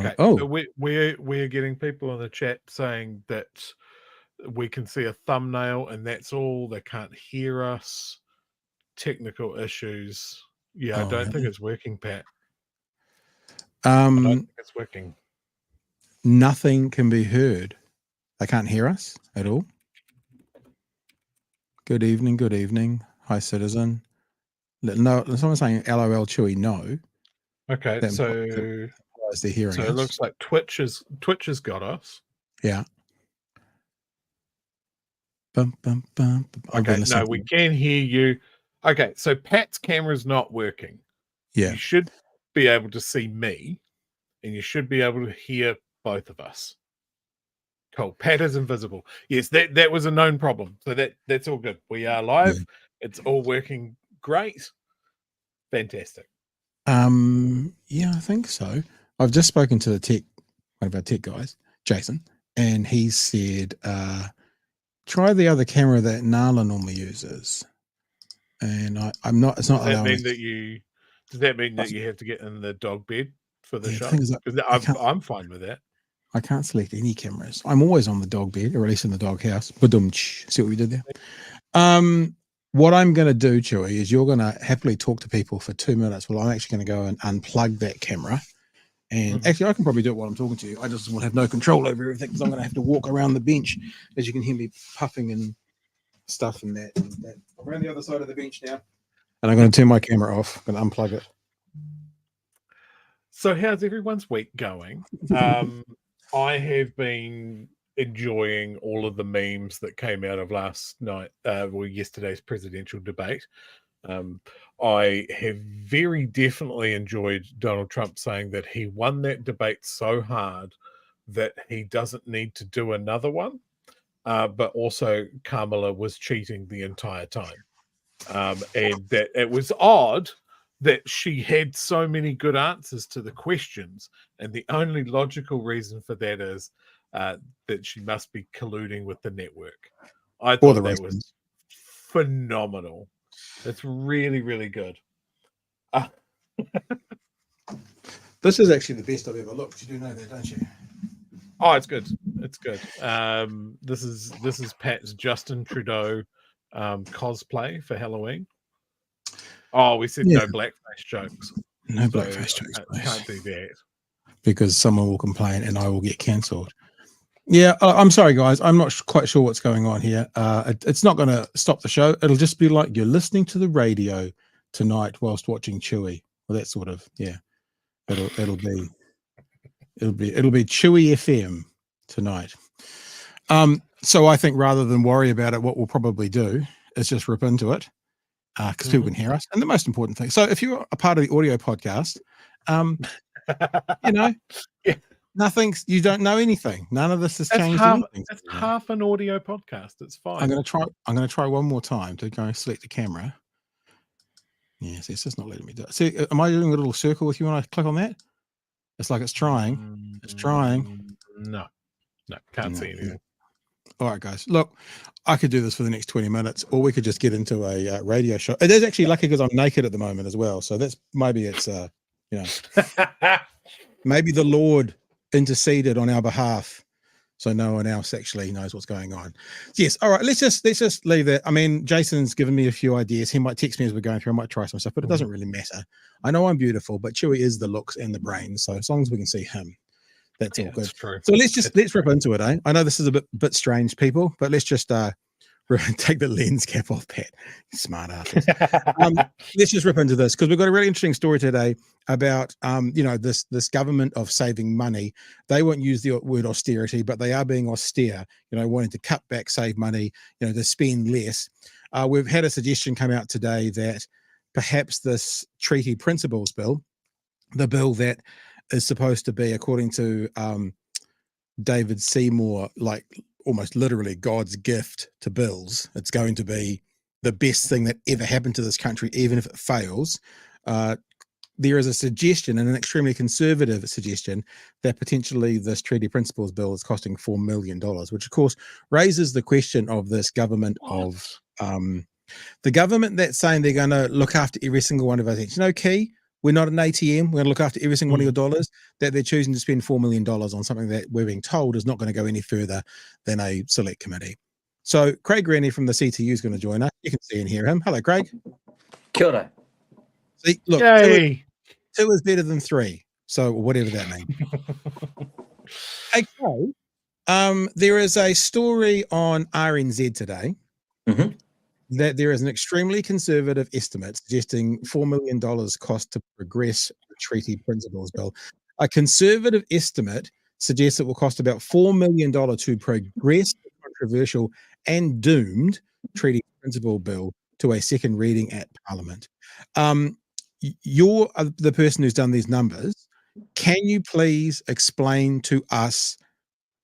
Okay, so we're getting people in the chat saying that we can see a thumbnail and that's all. They can't hear us. Technical issues. Yeah, I don't think it's working, Pat. I don't think it's working. Nothing can be heard. They can't hear us at all. Good evening. Good evening. Hi, citizen. No, someone's saying LOL Chewy. No. Okay, so they're hearing us. It looks like Twitch has got us. Yeah. Bum, bum, bum, bum. Okay, no, we can hear you. Okay, so Pat's camera's not working. Yeah. You should be able to see me, and you should be able to hear both of us. Cool. Pat is invisible. Yes, that was a known problem. So that's all good. We are live. Yeah. It's all working great. Fantastic. Yeah, I think so. I've just spoken to one of our tech guys, Jason, and he said, try the other camera that Nala normally uses. And I'm not. It's not. Does that mean that you have to get in the dog bed for the shot? I'm fine with that. I can't select any cameras. I'm always on the dog bed, or at least in the dog house. See what we did there? What I'm going to do, Chewy, is you're going to happily talk to people for 2 minutes. Well, I'm actually going to go and unplug that camera. And actually, I can probably do it while I'm talking to you. I just will have no control over everything because I'm going to have to walk around the bench, as you can hear me puffing and stuff and that. I'm around the other side of the bench now. And I'm going to turn my camera off. I'm going to unplug it. So how's everyone's week going? I have been enjoying all of the memes that came out of yesterday's presidential debate. I have very definitely enjoyed Donald Trump saying that he won that debate so hard that he doesn't need to do another one, but also Kamala was cheating the entire time, and that it was odd that she had so many good answers to the questions, and the only logical reason for that is that she must be colluding with the network. I thought that was phenomenal. It's really, really good. This is actually the best I've ever looked. You do know that, don't you? Oh, it's good. It's good. This is Pat's Justin Trudeau cosplay for Halloween. Oh, we said no blackface jokes. No blackface jokes. Can't do that. Because someone will complain and I will get cancelled. Yeah, I'm sorry, guys. I'm not quite sure what's going on here. It's not going to stop the show. It'll just be like you're listening to the radio tonight whilst watching Chewy. Well, that sort of, yeah. It'll be Chewy FM tonight. So I think rather than worry about it, what we'll probably do is just rip into it because people can hear us. And the most important thing. So if you're a part of the audio podcast, yeah. You don't know anything. None of this has changed anything. It's half an audio podcast. It's fine. I'm going to try one more time to go select the camera. Yes, it's just not letting me do it. See, am I doing a little circle with you when I click on that? It's like it's trying. It's trying. No, can't see anything. All right, guys. Look, I could do this for the next 20 minutes, or we could just get into a radio show. It is actually lucky because I'm naked at the moment as well. So that's maybe it's maybe the Lord interceded on our behalf, so no one else actually knows what's going on. Yes. All right. Let's just leave that. I mean, Jason's given me a few ideas. He might text me as we're going through. I might try some stuff, but it doesn't really matter. I know I'm beautiful, but Chewy is the looks and the brains. So as long as we can see him, that's all good. True. So let's rip into it. I know this is a bit strange, people, but let's just take the lens cap off, Pat. Smart asses. Let's just rip into this because we've got a really interesting story today about this government of saving money. They won't use the word austerity, but they are being austere, wanting to cut back, save money, to spend less. We've had a suggestion come out today that perhaps this treaty principles bill, the bill that is supposed to be, according to David Seymour, like almost literally God's gift to bills. It's going to be the best thing that ever happened to this country, even if it fails. There is a suggestion, and an extremely conservative suggestion, that potentially this treaty principles bill is costing $4 million, which of course raises the question of this government of the government that's saying they're going to look after every single one of us. Key, we're not an ATM, we're going to look after every single one of your dollars, that they're choosing to spend $4 million on something that we're being told is not going to go any further than a select committee. So Craig Renney from the CTU is going to join us. You can see and hear him. Hello, Craig. Kia ora. See, look, two is better than 3. So whatever that means. Hey, Craig, there is a story on RNZ today that there is an extremely conservative estimate suggesting $4 million cost to progress the treaty principles bill. A conservative estimate suggests it will cost about $4 million to progress the controversial and doomed treaty principle bill to a second reading at Parliament. You're the person who's done these numbers. Can you please explain to us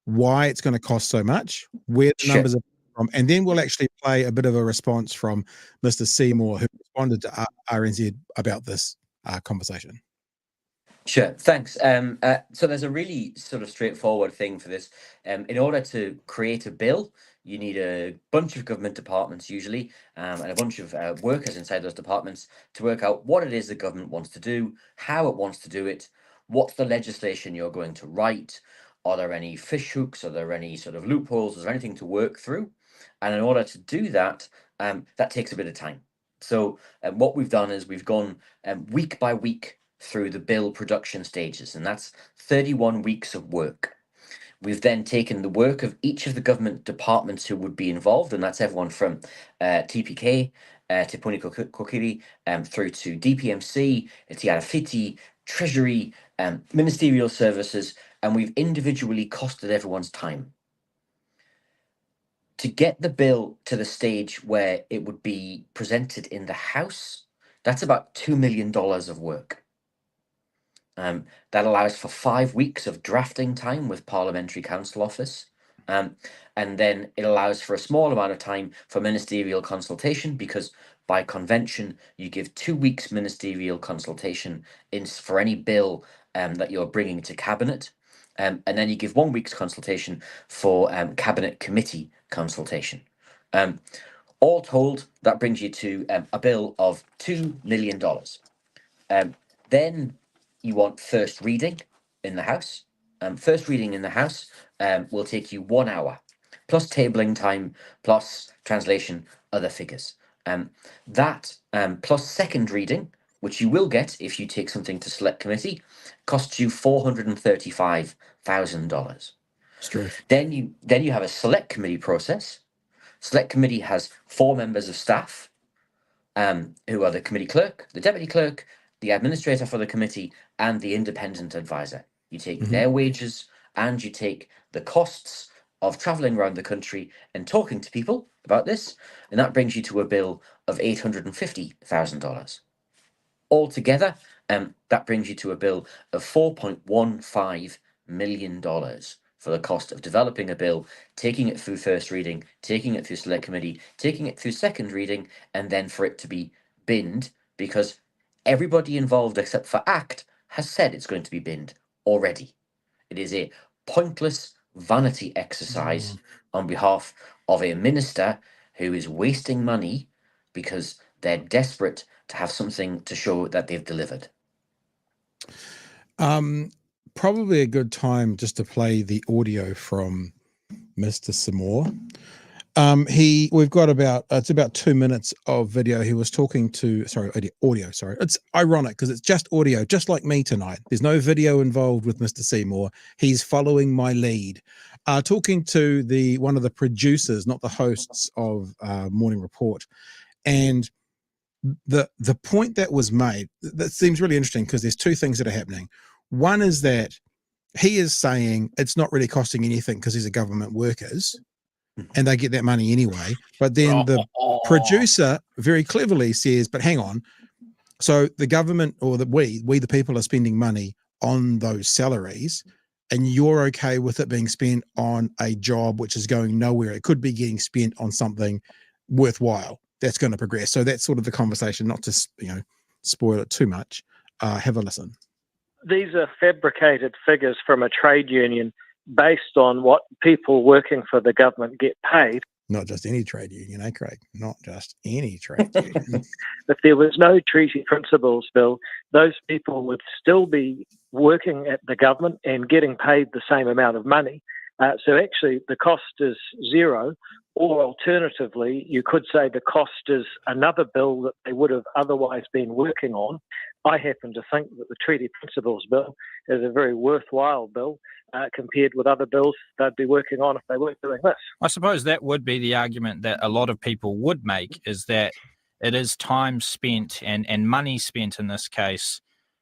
why it's going to cost so much, where the numbers are from, and then we'll actually play a bit of a response from Mr. Seymour, who responded to RNZ about this conversation. Sure, thanks. So there's a really sort of straightforward thing for this. In order to create a bill, you need a bunch of government departments usually, and a bunch of workers inside those departments to work out what it is the government wants to do, how it wants to do it, what's the legislation you're going to write, are there any fish hooks, are there any sort of loopholes, is there anything to work through? And in order to do that, that takes a bit of time. So what we've done is we've gone week by week through the bill production stages, and that's 31 weeks of work. We've then taken the work of each of the government departments who would be involved, and that's everyone from TPK, Te Puni Kokiri, through to DPMC, Te Arawhiti, Treasury, Ministerial Services, and we've individually costed everyone's time. To get the bill to the stage where it would be presented in the House, that's about $2 million of work. That allows for 5 weeks of drafting time with Parliamentary Council Office. And then it allows for a small amount of time for ministerial consultation, because by convention, you give 2 weeks ministerial consultation for any bill that you're bringing to Cabinet. And then you give 1 week's consultation for Cabinet Committee consultation. All told, that brings you to a bill of $2 million. Then you want first reading in the House. First reading in the House will take you 1 hour, plus tabling time, plus translation, other figures. That plus second reading, which you will get if you take something to select committee, costs you $435,000. Then you have a select committee process. Select committee has 4 members of staff, who are the committee clerk, the deputy clerk, the administrator for the committee, and the independent advisor. You take their wages, and you take the costs of traveling around the country and talking to people about this, and that brings you to a bill of $850,000. Altogether, that brings you to a bill of $4.15 million for the cost of developing a bill, taking it through first reading, taking it through select committee, taking it through second reading, and then for it to be binned, because everybody involved except for ACT has said it's going to be binned already. It is a pointless vanity exercise on behalf of a minister who is wasting money because they're desperate to have something to show that they've delivered. Probably a good time just to play the audio from Mr. Seymour. We've got it's about 2 minutes of video. He was talking to, audio. It's ironic because it's just audio, just like me tonight. There's no video involved with Mr. Seymour. He's following my lead. Talking to one of the producers, not the hosts of Morning Report. And the point that was made, that seems really interesting because there's 2 things that are happening. One is that he is saying it's not really costing anything because these are government workers and they get that money anyway. But then the producer very cleverly says, but hang on. So the government, or we the people, are spending money on those salaries, and you're okay with it being spent on a job which is going nowhere. It could be getting spent on something worthwhile that's going to progress. So that's sort of the conversation, not to spoil it too much. Have a listen. These are fabricated figures from a trade union based on what people working for the government get paid. Not just any trade union, eh, Craig? Not just any trade union. If there was no treaty principles bill, those people would still be working at the government and getting paid the same amount of money. So actually the cost is zero, or alternatively, you could say the cost is another bill that they would have otherwise been working on. I happen to think that the Treaty Principles Bill is a very worthwhile bill compared with other bills they'd be working on if they weren't doing this. I suppose that would be the argument that a lot of people would make, is that it is time spent and money spent in this case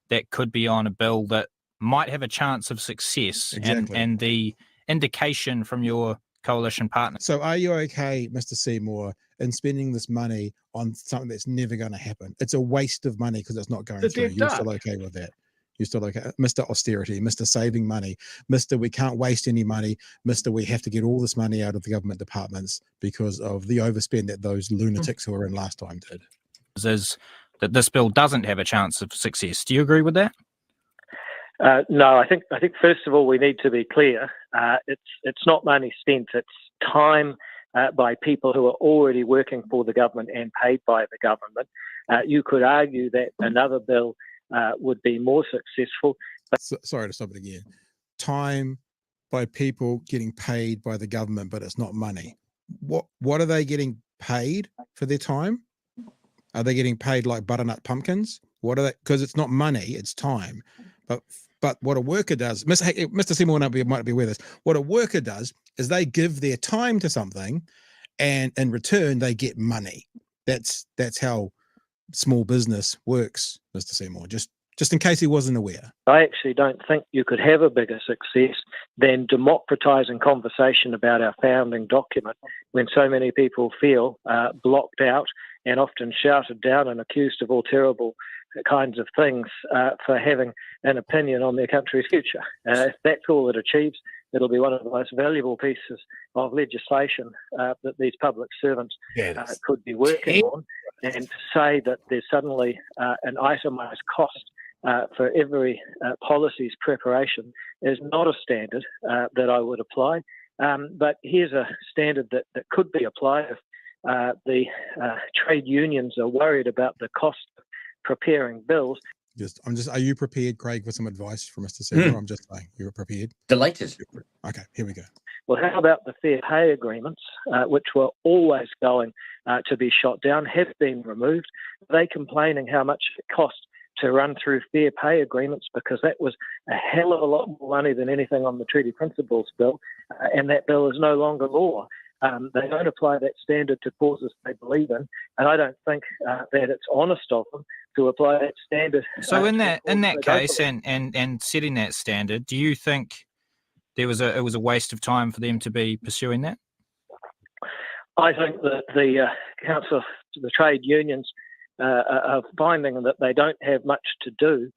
that could be on a bill that might have a chance of success. Exactly. And the indication from your coalition partner. So are you okay, Mr. Seymour, in spending this money on something that's never going to happen? It's a waste of money because it's not going through. You're still okay with that? You're still okay? Mr. Austerity, Mr. Saving money, Mr. We can't waste any money, Mr. We have to get all this money out of the government departments because of the overspend that those lunatics who were in last time did. Is that this bill doesn't have a chance of success. Do you agree with that? No, I think first of all we need to be clear. It's not money spent; it's time by people who are already working for the government and paid by the government. You could argue that another bill would be more successful. But sorry to stop it again. Time by people getting paid by the government, but it's not money. What are they getting paid for their time? Are they getting paid like butternut pumpkins? What are they? Because it's not money; it's time. But what a worker does, Mr. Seymour might be with us. What a worker does is they give their time to something, and in return they get money. That's how small business works, Mr. Seymour. Just in case he wasn't aware. I actually don't think you could have a bigger success than democratising conversation about our founding document when so many people feel blocked out and often shouted down and accused of all terrible kinds of things for having an opinion on their country's future. If that's all it achieves, it'll be one of the most valuable pieces of legislation that these public servants could be working on. And to say that there's suddenly an itemised cost for every policy's preparation is not a standard that I would apply. But here's a standard that could be applied if the trade unions are worried about the cost of preparing bills. Are you prepared, Craig, for some advice from Mr. Seymour? I'm just saying, you're prepared? Delighted. Okay, here we go. Well, how about the fair pay agreements, which were always going to be shot down, have been removed? Are they complaining how much it cost to run through fair pay agreements, because that was a hell of a lot more money than anything on the Treaty Principles Bill, and that bill is no longer law. They don't apply that standard to causes they believe in, and I don't think that it's honest of them to apply that standard. So in that case, and setting that standard, do you think it was a waste of time for them to be pursuing that? I think that the Council, the trade unions, are finding that they don't have much to do.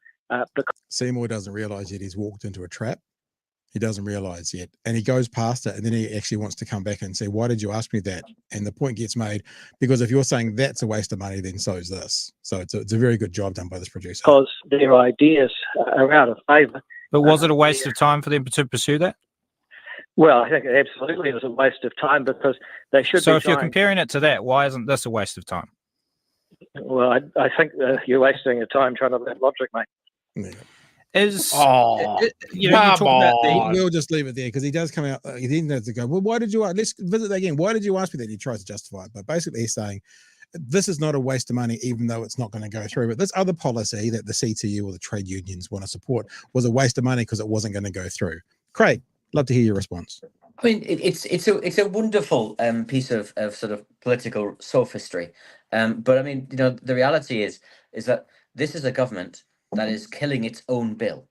Seymour doesn't realise yet he's walked into a trap. He doesn't realise yet. And he goes past it, and then he actually wants to come back and say, why did you ask me that? And the point gets made, because if you're saying that's a waste of money, then so is this. So it's a very good job done by this producer. Because their ideas are out of favour. But was it a waste of time for them to pursue that? Well, I think it absolutely was a waste of time, because they should So be if you're comparing it to that, why isn't this a waste of time? Well, I think you're wasting your time trying to learn logic, mate. Yeah. You talk about we'll just leave it there, because he does come out. He then has to go, well, why did you? Let's visit that again. Why did you ask me that? He tries to justify it, but basically he's saying this is not a waste of money, even though it's not going to go through. But this other policy that the CTU or the trade unions want to support was a waste of money because it wasn't going to go through. Craig, love to hear your response. I mean, it's a wonderful piece of sort of political sophistry, but I mean, the reality is that this is a government that is killing its own bill.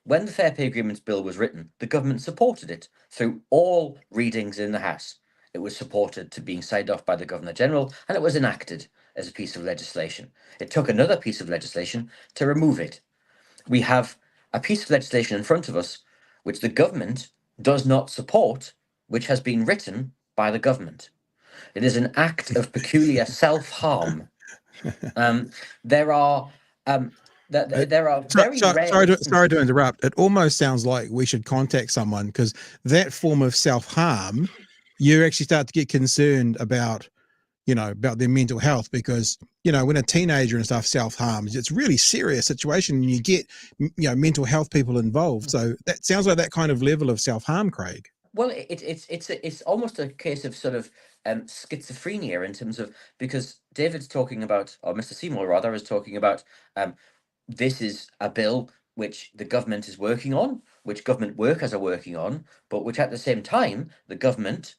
When the Fair Pay Agreements Bill was written, the government supported it through all readings in the House. It was supported to being signed off by the Governor-General, and it was enacted as a piece of legislation. It took another piece of legislation to remove it. We have a piece of legislation in front of us which the government does not support, which has been written by the government. It is an act of peculiar self-harm. There are very rare... Sorry to interrupt. It almost sounds like we should contact someone, because that form of self-harm, you actually start to get concerned about, about their mental health, because, when a teenager and stuff self-harms, it's a really serious situation, and you get, mental health people involved. So that sounds like that kind of level of self-harm, Craig. Well, it's almost a case of sort of schizophrenia in terms of, because David's talking about, or Mr. Seymour rather, is talking about, this is a bill which the government is working on, which government workers are working on, but which at the same time the government,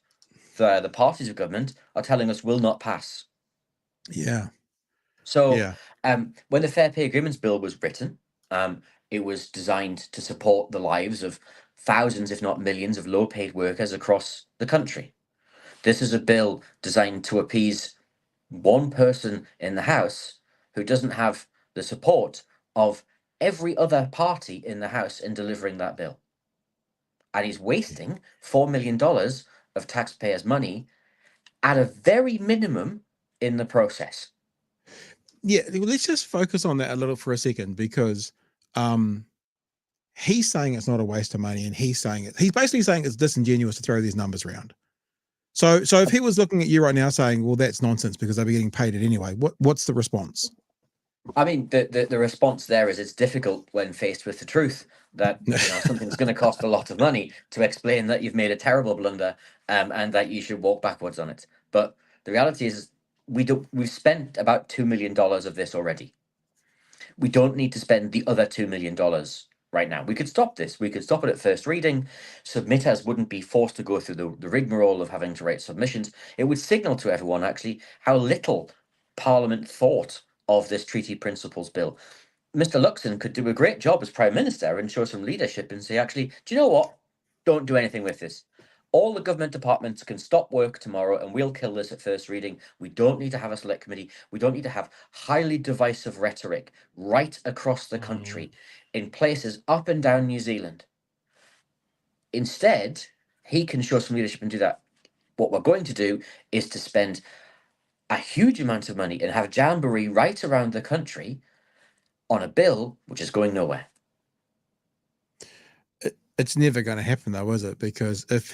the parties of government, are telling us will not pass. Yeah. So Yeah. when the Fair Pay Agreements Bill was written, it was designed to support the lives of thousands, if not millions, of low-paid workers across the country. This is a bill designed to appease one person in the House who doesn't have the support of every other party in the House in delivering that bill. And he's wasting $4 million of taxpayers' money at a very minimum in the process. Yeah, let's just focus on that a little for a second, because he's saying it's not a waste of money, and he's basically saying it's disingenuous to throw these numbers around. So if he was looking at you right now saying, well, that's nonsense because they'll be getting paid it anyway, what's the response? I mean, the response there is, it's difficult when faced with the truth that something's going to cost a lot of money to explain that you've made a terrible blunder, and that you should walk backwards on it. But the reality is we've spent about $2 million of this already. We don't need to spend the other $2 million right now. We could stop this. We could stop it at first reading. Submitters wouldn't be forced to go through the rigmarole of having to write submissions. It would signal to everyone actually how little Parliament thought of this treaty principles bill. Mr. Luxon could do a great job as Prime Minister and show some leadership and say, actually, do you know what? Don't do anything with this. All the government departments can stop work tomorrow and we'll kill this at first reading. We don't need to have a select committee. We don't need to have highly divisive rhetoric right across the country in places up and down New Zealand. Instead, he can show some leadership and do that. What we're going to do is to spend a huge amount of money and have jamboree right around the country on a bill which is going nowhere. It's never going to happen, though, is it? Because if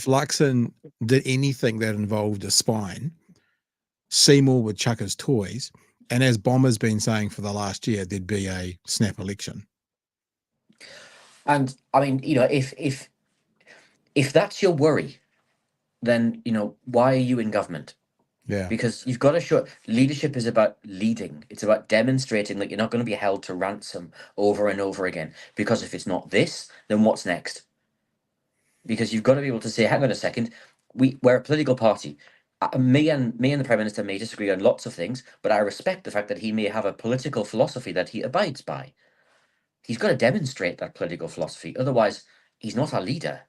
Luxon did anything that involved a spine, Seymour would chuck his toys, and as Bomber's been saying for the last year, there'd be a snap election. And I mean, if that's your worry, then why are you in government? Yeah. Because you've got to show leadership is about leading. It's about demonstrating that you're not going to be held to ransom over and over again. Because if it's not this, then what's next? Because you've got to be able to say, hang on a second, we're a political party. Me and the Prime Minister may disagree on lots of things, but I respect the fact that he may have a political philosophy that he abides by. He's got to demonstrate that political philosophy. Otherwise, he's not a leader.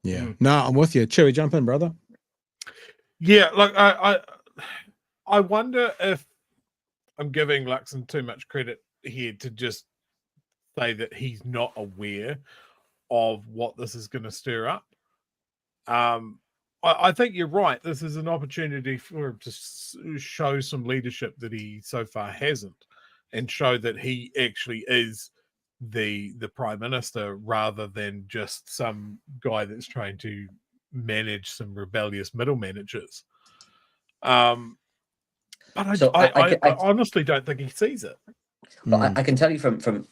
Yeah. No, I'm with you. Chewy, jump in, brother. Yeah, like I wonder if I'm giving Luxon too much credit here to just say that he's not aware of what this is going to stir up. I think you're right. This is an opportunity for him to show some leadership that he so far hasn't, and show that he actually is the Prime Minister rather than just some guy that's trying to manage some rebellious middle managers. But I honestly don't think he sees it. Well, I can tell you from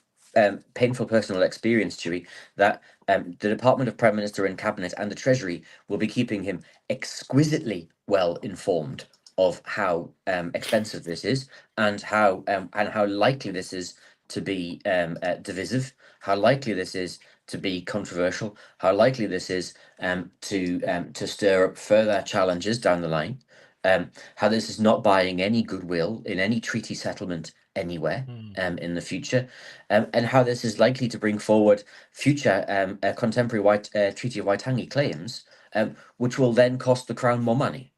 painful personal experience, Chewy, that the Department of Prime Minister and Cabinet and the Treasury will be keeping him exquisitely well informed of how expensive this is, and how likely this is to be divisive, how likely this is to be controversial, how likely this is to stir up further challenges down the line, how this is not buying any goodwill in any treaty settlement anywhere in the future, and how this is likely to bring forward future contemporary Treaty of Waitangi claims, which will then cost the Crown more money.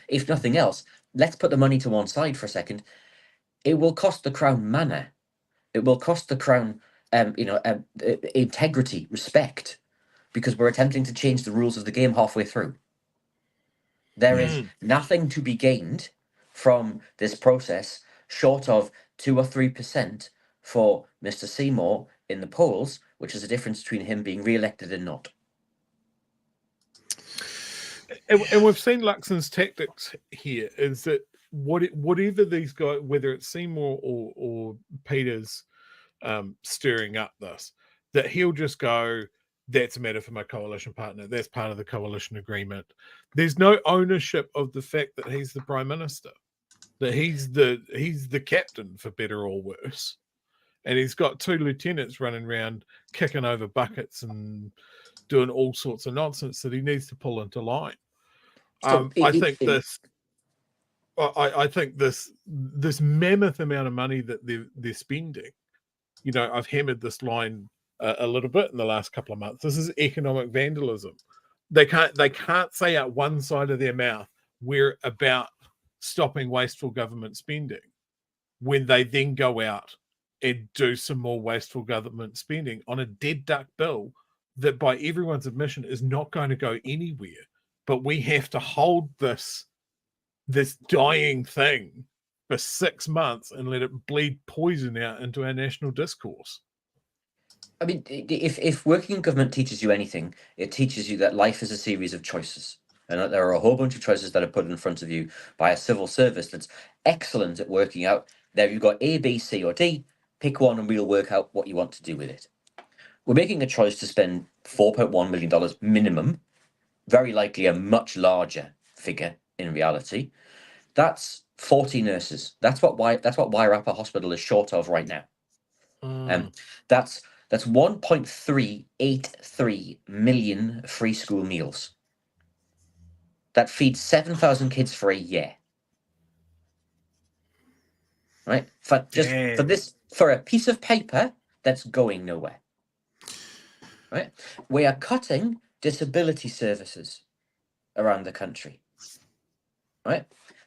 If nothing else, let's put the money to one side for a second. It will cost the Crown manner. It will cost the Crown, integrity, respect, because we're attempting to change the rules of the game halfway through. There is nothing to be gained from this process short of 2 or 3% for Mr. Seymour in the polls, which is the difference between him being re-elected and not. And we've seen Luxon's tactics here is that whatever these guys, whether it's Seymour or Peters stirring up this, that he'll just go, that's a matter for my coalition partner. That's part of the coalition agreement. There's no ownership of the fact that he's the prime minister, that he's the captain, for better or worse. And he's got two lieutenants running around kicking over buckets and doing all sorts of nonsense that he needs to pull into line. I think this mammoth amount of money that they're spending, you know, I've hammered this line a little bit in the last couple of months. This is economic vandalism. They can't say out one side of their mouth, we're about stopping wasteful government spending, when they then go out and do some more wasteful government spending on a dead duck bill that by everyone's admission is not going to go anywhere. But we have to hold this dying thing for 6 months and let it bleed poison out into our national discourse. I mean, if working in government teaches you anything, it teaches you that life is a series of choices. And that there are a whole bunch of choices that are put in front of you by a civil service that's excellent at working out. There you've got A, B, C, or D. Pick one and we'll work out what you want to do with it. We're making a choice to spend $4.1 million minimum, very likely a much larger figure in reality. That's 40 nurses. That's what Wairarapa Hospital is short of right now. That's 1.383 million free school meals. That feeds 7,000 kids for a year. Right? For a piece of paper that's going nowhere. Right? We are cutting disability services around the country. Right?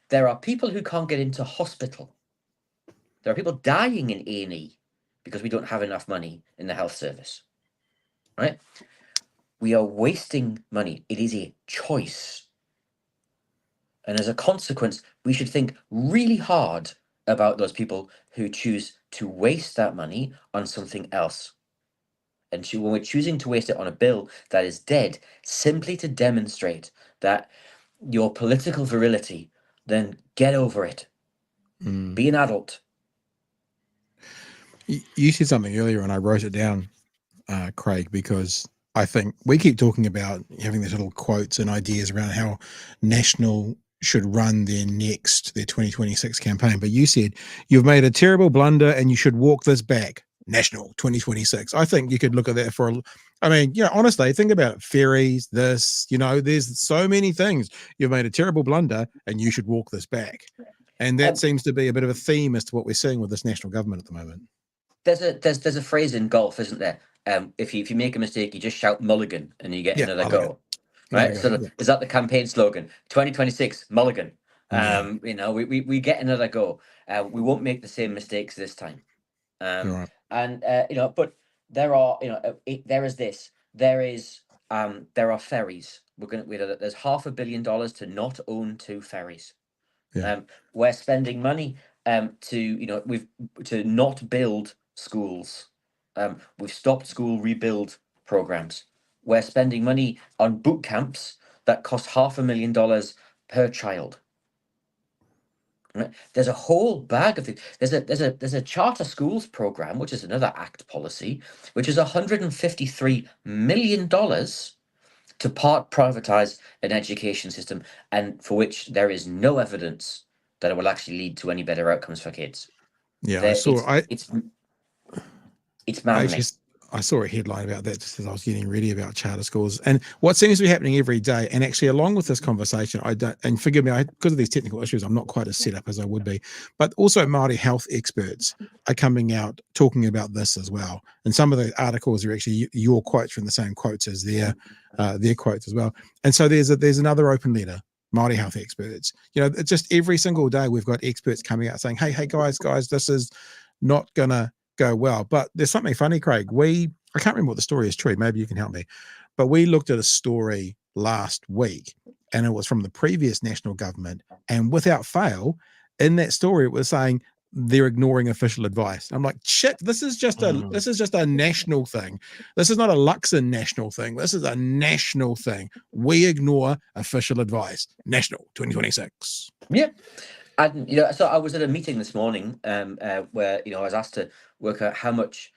There are people who can't get into hospital. There are people dying in A&E because we don't have enough money in the health service. Right? We are wasting money. It is a choice. And as a consequence, we should think really hard about those people who choose to waste that money on something else. And when we're choosing to waste it on a bill that is dead, simply to demonstrate that your political virility, then get over it. Be an adult. You said something earlier and I wrote it down, Craig, because I think we keep talking about having these little quotes and ideas around how National should run their 2026 campaign. But you said you've made a terrible blunder and you should walk this back. National 2026. I think you could look at that honestly, think about it. Ferries, there's so many things. You've made a terrible blunder and you should walk this back. And that seems to be a bit of a theme as to what we're seeing with this national government at the moment. There's a phrase in golf, isn't there? If you make a mistake, you just shout mulligan and you get another go. Right? Is that the campaign slogan? 2026 mulligan. We get another go. We won't make the same mistakes this time. Right. And but there are there are ferries. There's $500 million to not own 2 ferries. We're spending money to not build schools. We've stopped school rebuild programs. We're spending money on boot camps that cost $500,000 per child. Right? There's a whole bag of things. There's a charter schools program, which is another ACT policy, which is $153 million to part privatize an education system, and for which there is no evidence that it will actually lead to any better outcomes for kids. Yeah, it's maddening. I saw a headline about that just as I was getting ready about charter schools. And what seems to be happening every day, and actually along with this conversation, and forgive me, because of these technical issues, I'm not quite as set up as I would be, but also Māori health experts are coming out talking about this as well. And some of the articles are actually your quotes from the same quotes as their quotes as well. And so there's another open letter, Māori health experts. It's just every single day we've got experts coming out saying, hey guys, this is not gonna go well. But there's something funny, Craig. I can't remember what the story is, true, maybe you can help me, but we looked at a story last week and it was from the previous national government, and without fail in that story it was saying they're ignoring official advice. I'm like, shit, this is just a national thing. This is not a Luxon national thing. This is a national thing. We ignore official advice. National 2026. Yeah. And so I was at a meeting this morning where I was asked to work out how much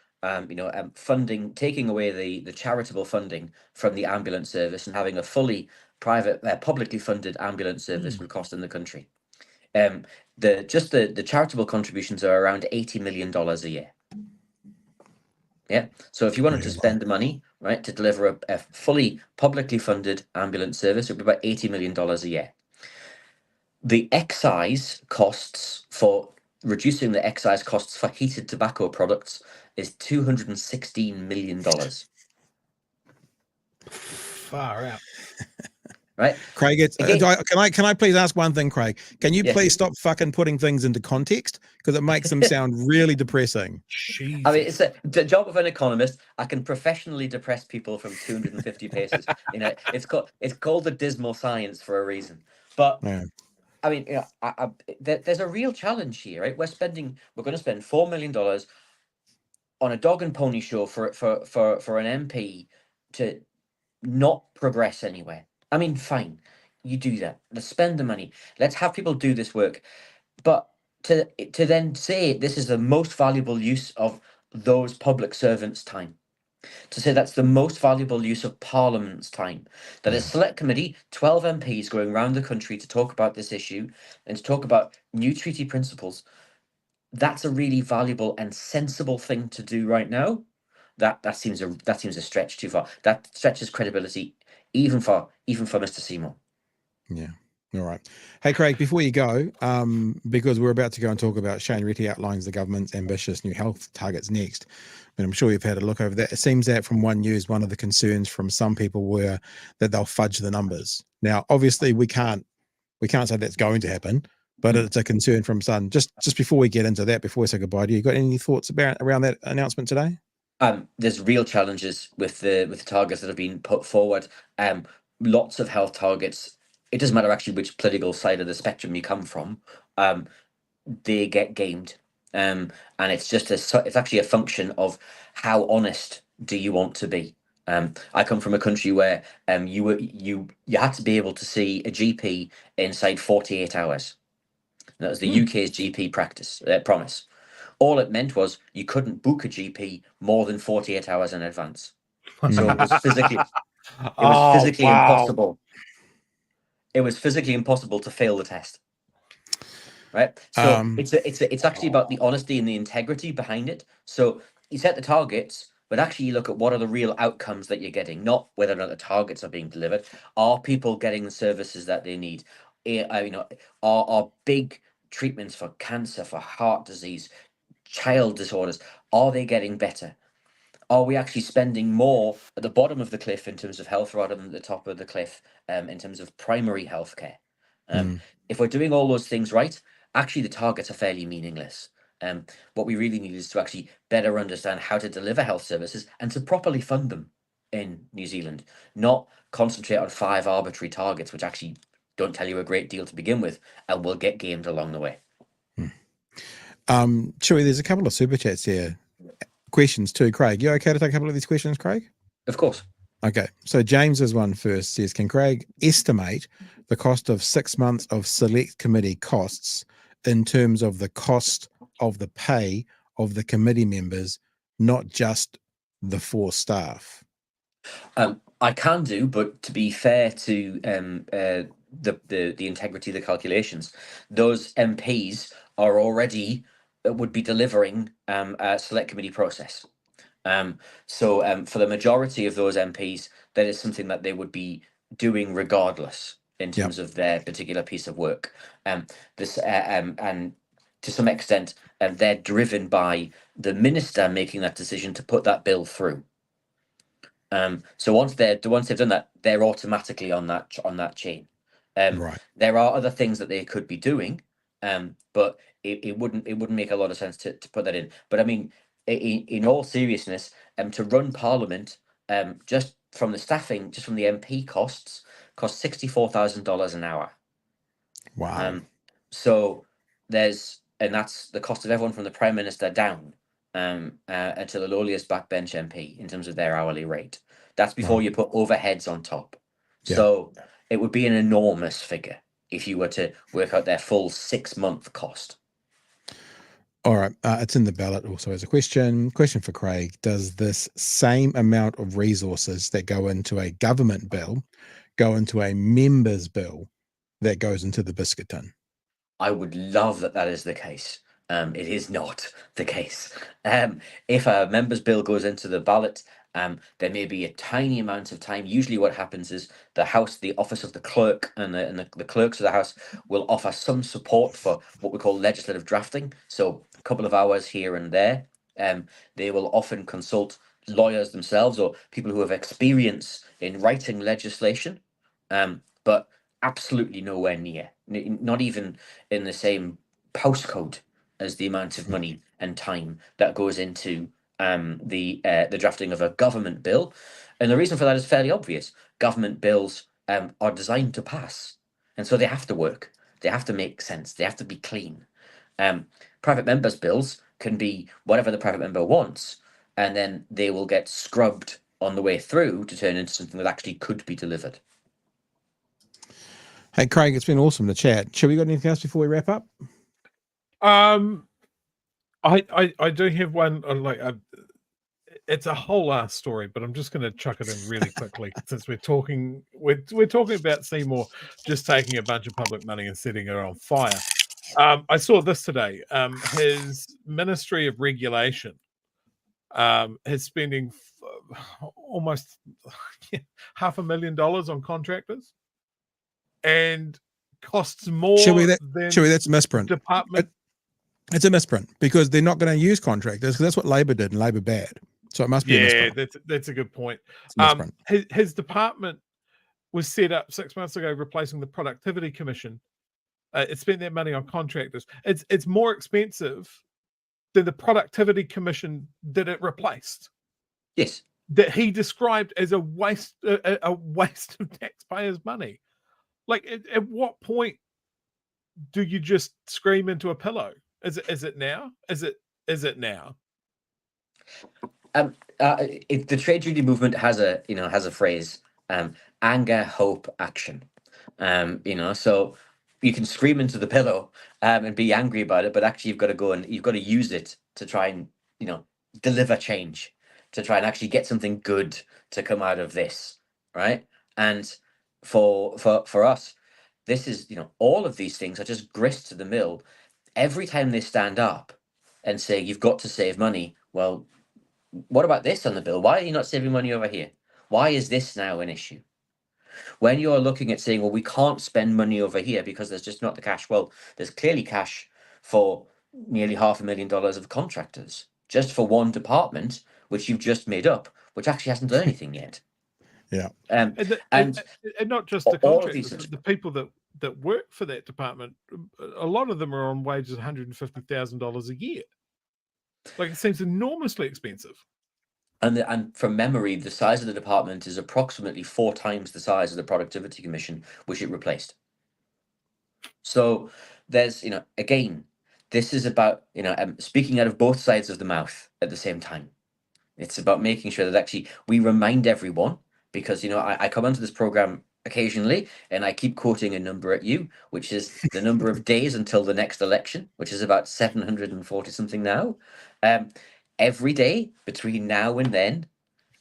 funding, taking away the charitable funding from the ambulance service and having a fully private, publicly funded ambulance service would cost in the country. The charitable contributions are around $80 million a year. Yeah. So if you wanted to spend the money, right, to deliver a fully publicly funded ambulance service, it would be about $80 million a year. The excise costs for reducing the excise costs for heated tobacco products is $216 million. Far out. Right, Craig, can I please ask one thing, Craig? Can you please stop fucking putting things into context, because it makes them sound really depressing. Jesus. I mean, it's the job of an economist. I can professionally depress people from 250 paces. It's called the dismal science for a reason. But I mean, there's a real challenge here, right? We're going to spend $4 million on a dog and pony show for an MP to not progress anywhere. I mean, fine, you do that. Let's spend the money. Let's have people do this work. But to then say this is the most valuable use of those public servants' time, to say that's the most valuable use of Parliament's time, that a select committee, 12 MPs going around the country to talk about this issue and to talk about new treaty principles, that's a really valuable and sensible thing to do right now. That seems a stretch too far. That stretches credibility even for Mr. Seymour. Yeah. All right. Hey, Craig, before you go, because we're about to go and talk about Shane Reti outlines the government's ambitious new health targets next, and I'm sure you've had a look over that. It seems that from One News, one of the concerns from some people were that they'll fudge the numbers. Now, obviously, we can't say that's going to happen, but it's a concern from some. Just before we get into that, before we say goodbye, do you got any thoughts around that announcement today? There's real challenges with the targets that have been put forward. Lots of health targets. It doesn't matter actually which political side of the spectrum you come from. They get gamed, and it's actually a function of how honest do you want to be. I come from a country where you had to be able to see a GP inside 48 hours. That was the UK's GP promise. All it meant was you couldn't book a GP more than 48 hours in advance. So it was physically impossible. It was physically impossible to fail the test. Right? So it's actually about the honesty and the integrity behind it. So you set the targets, but actually you look at what are the real outcomes that you're getting, not whether or not the targets are being delivered. Are people getting the services that they need? Are big treatments for cancer, for heart disease, child disorders, are they getting better? Are we actually spending more at the bottom of the cliff in terms of health rather than at the top of the cliff in terms of primary healthcare? If we're doing all those things right, actually the targets are fairly meaningless. What we really need is to actually better understand how to deliver health services and to properly fund them in New Zealand, not concentrate on 5 arbitrary targets, which actually don't tell you a great deal to begin with and will get gamed along the way. Chewy, there's a couple of super chats here. Questions too, Craig. You okay to take a couple of these questions, Craig? Of course. Okay. So James's one first says, can Craig estimate the cost of 6 months of select committee costs in terms of the cost of the pay of the committee members, not just the 4 staff? I can do, but to be fair to the integrity of the calculations, those MPs are already would be delivering a select committee process. So for the majority of those MPs, that is something that they would be doing regardless in terms of their particular piece of work. And to some extent, they're driven by the minister making that decision to put that bill through. So once they've done that, they're automatically on that chain. Right. There are other things that they could be doing, but it wouldn't make a lot of sense to put that in. But I mean, in all seriousness, to run Parliament, just from the staffing, just from the MP costs $64,000 an hour. Wow. So there's and that's the cost of everyone from the Prime Minister down to the lowliest backbench MP in terms of their hourly rate. That's before you put overheads on top. So it would be an enormous figure if you were to work out their full 6-month cost. All right. It's in the ballot also as a question for Craig. Does this same amount of resources that go into a government bill go into a member's bill that goes into the biscuit tin? I would love that is the case. It is not the case. If a member's bill goes into the ballot, there may be a tiny amount of time. Usually what happens is the office of the clerk and the clerks of the House will offer some support for what we call legislative drafting. So a couple of hours here and there. They will often consult lawyers themselves or people who have experience in writing legislation. But absolutely nowhere near, not even in the same postcode as the amount of money and time that goes into the drafting of a government bill. And the reason for that is fairly obvious. Government bills are designed to pass, and so they have to work. They have to make sense. They have to be clean. Private members' bills can be whatever the private member wants, and then they will get scrubbed on the way through to turn into something that actually could be delivered. Hey, Craig, it's been awesome to chat. Should we got anything else before we wrap up? I do have one. It's a whole ass story, but I'm just going to chuck it in really quickly since we're talking about Seymour just taking a bunch of public money and setting it on fire. I saw this today. His Ministry of Regulation is spending almost $500,000 on contractors, and costs more than that's a misprint. Department. It's a misprint because they're not going to use contractors because that's what Labor did, and Labor bad. So it must be a misprint. That's a good point. His department was set up 6 months ago, replacing the Productivity Commission. It spent their money on contractors. It's more expensive than the Productivity Commission that it replaced. Yes, that he described as a waste of taxpayers' money. Like, at what point do you just scream into a pillow? Is it now? Is it now? The trade union movement has a phrase: anger, hope, action. So you can scream into the pillow and be angry about it, but actually you've got to use it to try and deliver change, to try and actually get something good to come out of this, right? And for us, this is all of these things are just grist to the mill. Every time they stand up and say you've got to save money, well, what about this on the bill? Why are you not saving money over here? Why is this now an issue? When you're looking at saying, well, we can't spend money over here because there's just not the cash. Well, there's clearly cash for nearly $500,000 of contractors just for one department, which you've just made up, which actually hasn't done anything yet. Yeah. And not just the contractors, the people that work for that department, a lot of them are on wages $150,000 a year. Like, it seems enormously expensive. And from memory, the size of the department is approximately 4 times the size of the Productivity Commission, which it replaced. So there's, again, this is about, speaking out of both sides of the mouth at the same time. It's about making sure that actually we remind everyone, because, I come onto this program occasionally and I keep quoting a number at you, which is the number of days until the next election, which is about 740 something now. Every day between now and then,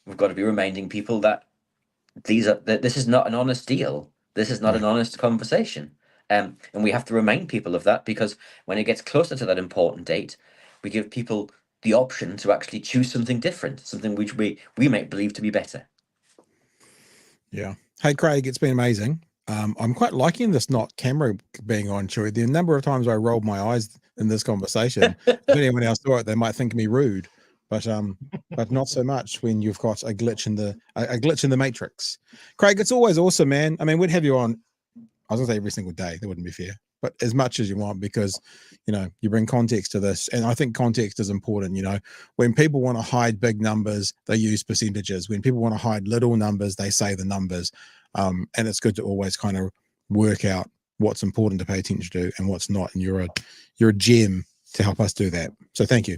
we've got to be reminding people that this is not an honest deal. This is not an honest conversation. And we have to remind people of that, because when it gets closer to that important date, we give people the option to actually choose something different, something which we might believe to be better. Yeah. Hey, Craig, it's been amazing. I'm quite liking this not camera being on, Chewy. The number of times I rolled my eyes in this conversation, if anyone else saw it, they might think me rude, but not so much when you've got a glitch in the matrix. Craig, it's always awesome, man. I mean, we'd have you on, I was gonna say every single day. That wouldn't be fair, but as much as you want, because you bring context to this, and I think context is important. When people want to hide big numbers, they use percentages. When people want to hide little numbers, they say the numbers. And it's good to always kind of work out what's important to pay attention to and what's not. And you're a gem to help us do that. So thank you.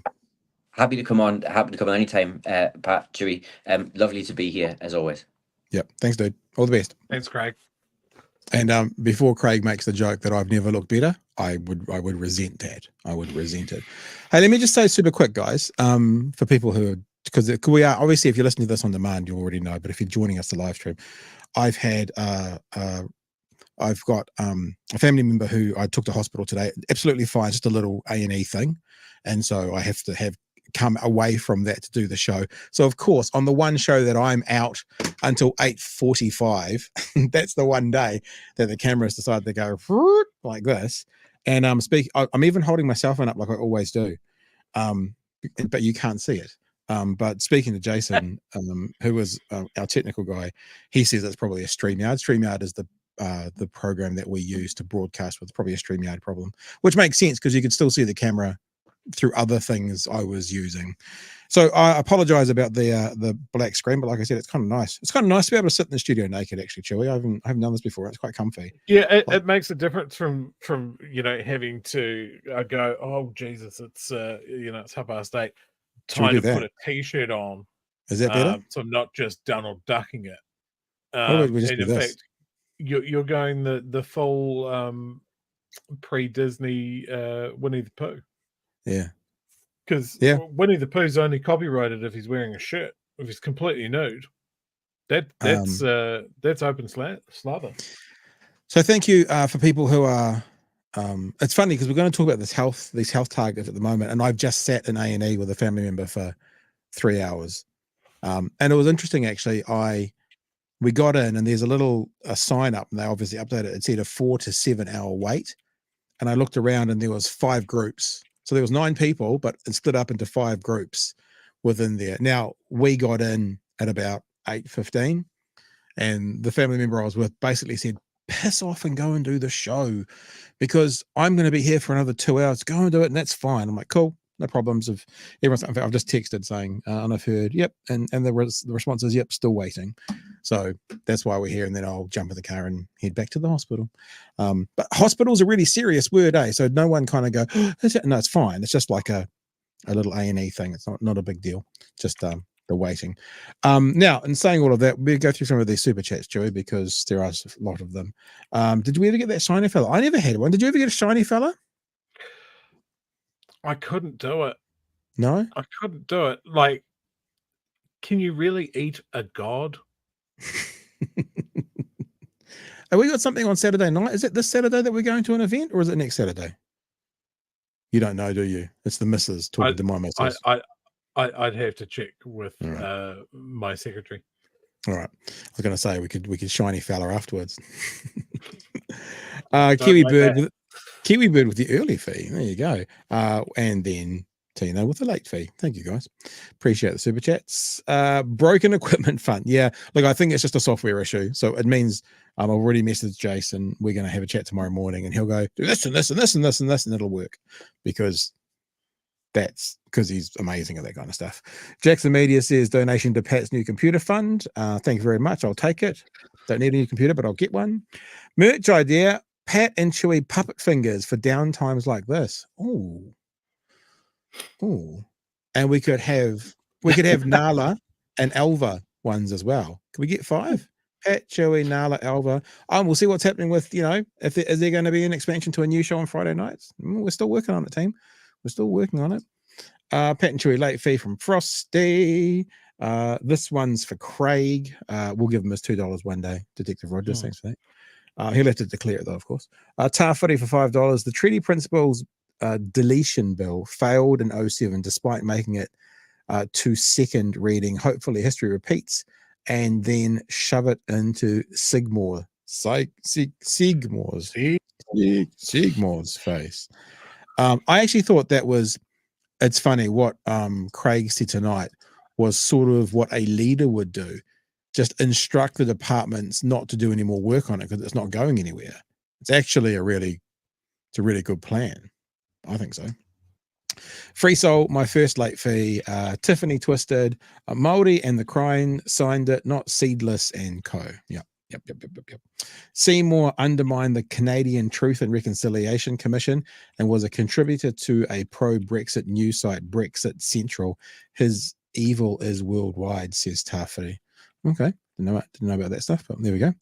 Happy to come on anytime, Pat, Chewy. Lovely to be here as always. Yep. Thanks, dude. All the best. Thanks, Craig. And before Craig makes the joke that I've never looked better, I would resent that. I would resent it. Hey, let me just say super quick, guys, for people who are, because we are, obviously, if you're listening to this on demand, you already know, but if you're joining us to live stream, I've got a family member who I took to hospital today, absolutely fine, just a little A&E thing. And so I have to come away from that to do the show. So of course, on the one show that I'm out until 8:45, that's the one day that the cameras decided to go like this. And I'm even holding my cell phone up like I always do. But you can't see it. But speaking to Jason, who was our technical guy, he says it's probably a StreamYard. StreamYard is the program that we use to broadcast with, probably a StreamYard problem, which makes sense because you can still see the camera through other things I was using. So I apologize about the black screen, but like I said, it's kind of nice. It's kind of nice to be able to sit in the studio naked, actually, Chewy. I haven't done this before. It's quite comfy. Yeah, it makes a difference from having to go, oh Jesus, it's it's 8:30. Time to put a t-shirt on. Is that better? So I'm not just Donald ducking it. We just and in fact, you're going the full pre-Disney Winnie the Pooh. Yeah. Because Winnie the Pooh's only copyrighted if he's wearing a shirt. If he's completely nude, that's open slather. So thank you for people who are. It's funny because we're going to talk about these health targets at the moment, and I've just sat in A&E with a family member for 3 hours, and it was interesting actually. We got in, and there's a sign up, and they obviously updated it. It said a 4 to 7 hour wait, and I looked around, and there was 5 groups. So there was 9 people, but it split up into 5 groups within there. Now we got in at about 8:15, and the family member I was with basically said, piss off and go and do the show because I'm going to be here for another 2 hours. Go and do it, and that's fine. I'm like, cool, no problems. I've just texted saying, and I've heard, yep, and the response is, yep, still waiting. So that's why we're here, and then I'll jump in the car and head back to the hospital. But hospital's a really serious word, eh? So no one kind of go, no, it's fine. It's just like a little A&E thing. It's not a big deal. Just the waiting. Now, in saying all of that, we'll go through some of these super chats, Joey, because there are a lot of them. Did we ever get that shiny fella? I never had one. Did you ever get a shiny fella? I couldn't do it. No? I couldn't do it. Like, can you really eat a god? Have we got something on Saturday night? Is it this Saturday that we're going to an event, or is it next Saturday? You don't know, do you? It's the missus talking to my missus. I'd have to check with my secretary. All right. I was going to say we could shiny fella afterwards. Kiwi Bird with the early fee. There you go. And then Tina with the late fee. Thank you, guys. Appreciate the super chats. Broken equipment fund. Yeah, look, I think it's just a software issue. So it means I've already messaged Jason. We're going to have a chat tomorrow morning, and he'll go do this and this and this and this and this, and it'll work because he's amazing at that kind of stuff. Jackson Media says donation to Pat's new computer fund. Thank you very much. I'll take it. Don't need a new computer, but I'll get one. Merch idea: Pat and Chewy puppet fingers for down times like this. Ooh. And we could have Nala and Elva ones as well. Can we get 5? Pat, Chewy, Nala, Elva. We'll see what's happening with, is there going to be an expansion to a new show on Friday nights? We're still working on it, team. We're still working on it. Pat and Chewy late fee from Frosty. This one's for Craig. We'll give him his $2 one day. Detective Rogers, thanks for that. He'll have to declare it though, of course. Tar Footy for $5. The treaty principles deletion bill failed in 2007 despite making it to second reading. Hopefully history repeats, and then shove it into Seymour's face. I actually thought it's funny what Craig said tonight was sort of what a leader would do. Just instruct the departments not to do any more work on it because it's not going anywhere. It's actually a really good plan. I think so. Free Soul, my first late fee. Tiffany Twisted, Maori and the Crime signed it, not Seedless and Co. Yeah, Yep. Seymour undermined the Canadian Truth and Reconciliation Commission and was a contributor to a pro-Brexit news site, Brexit Central. His evil is worldwide, says Tafiri. Okay, didn't know about that stuff, but there we go.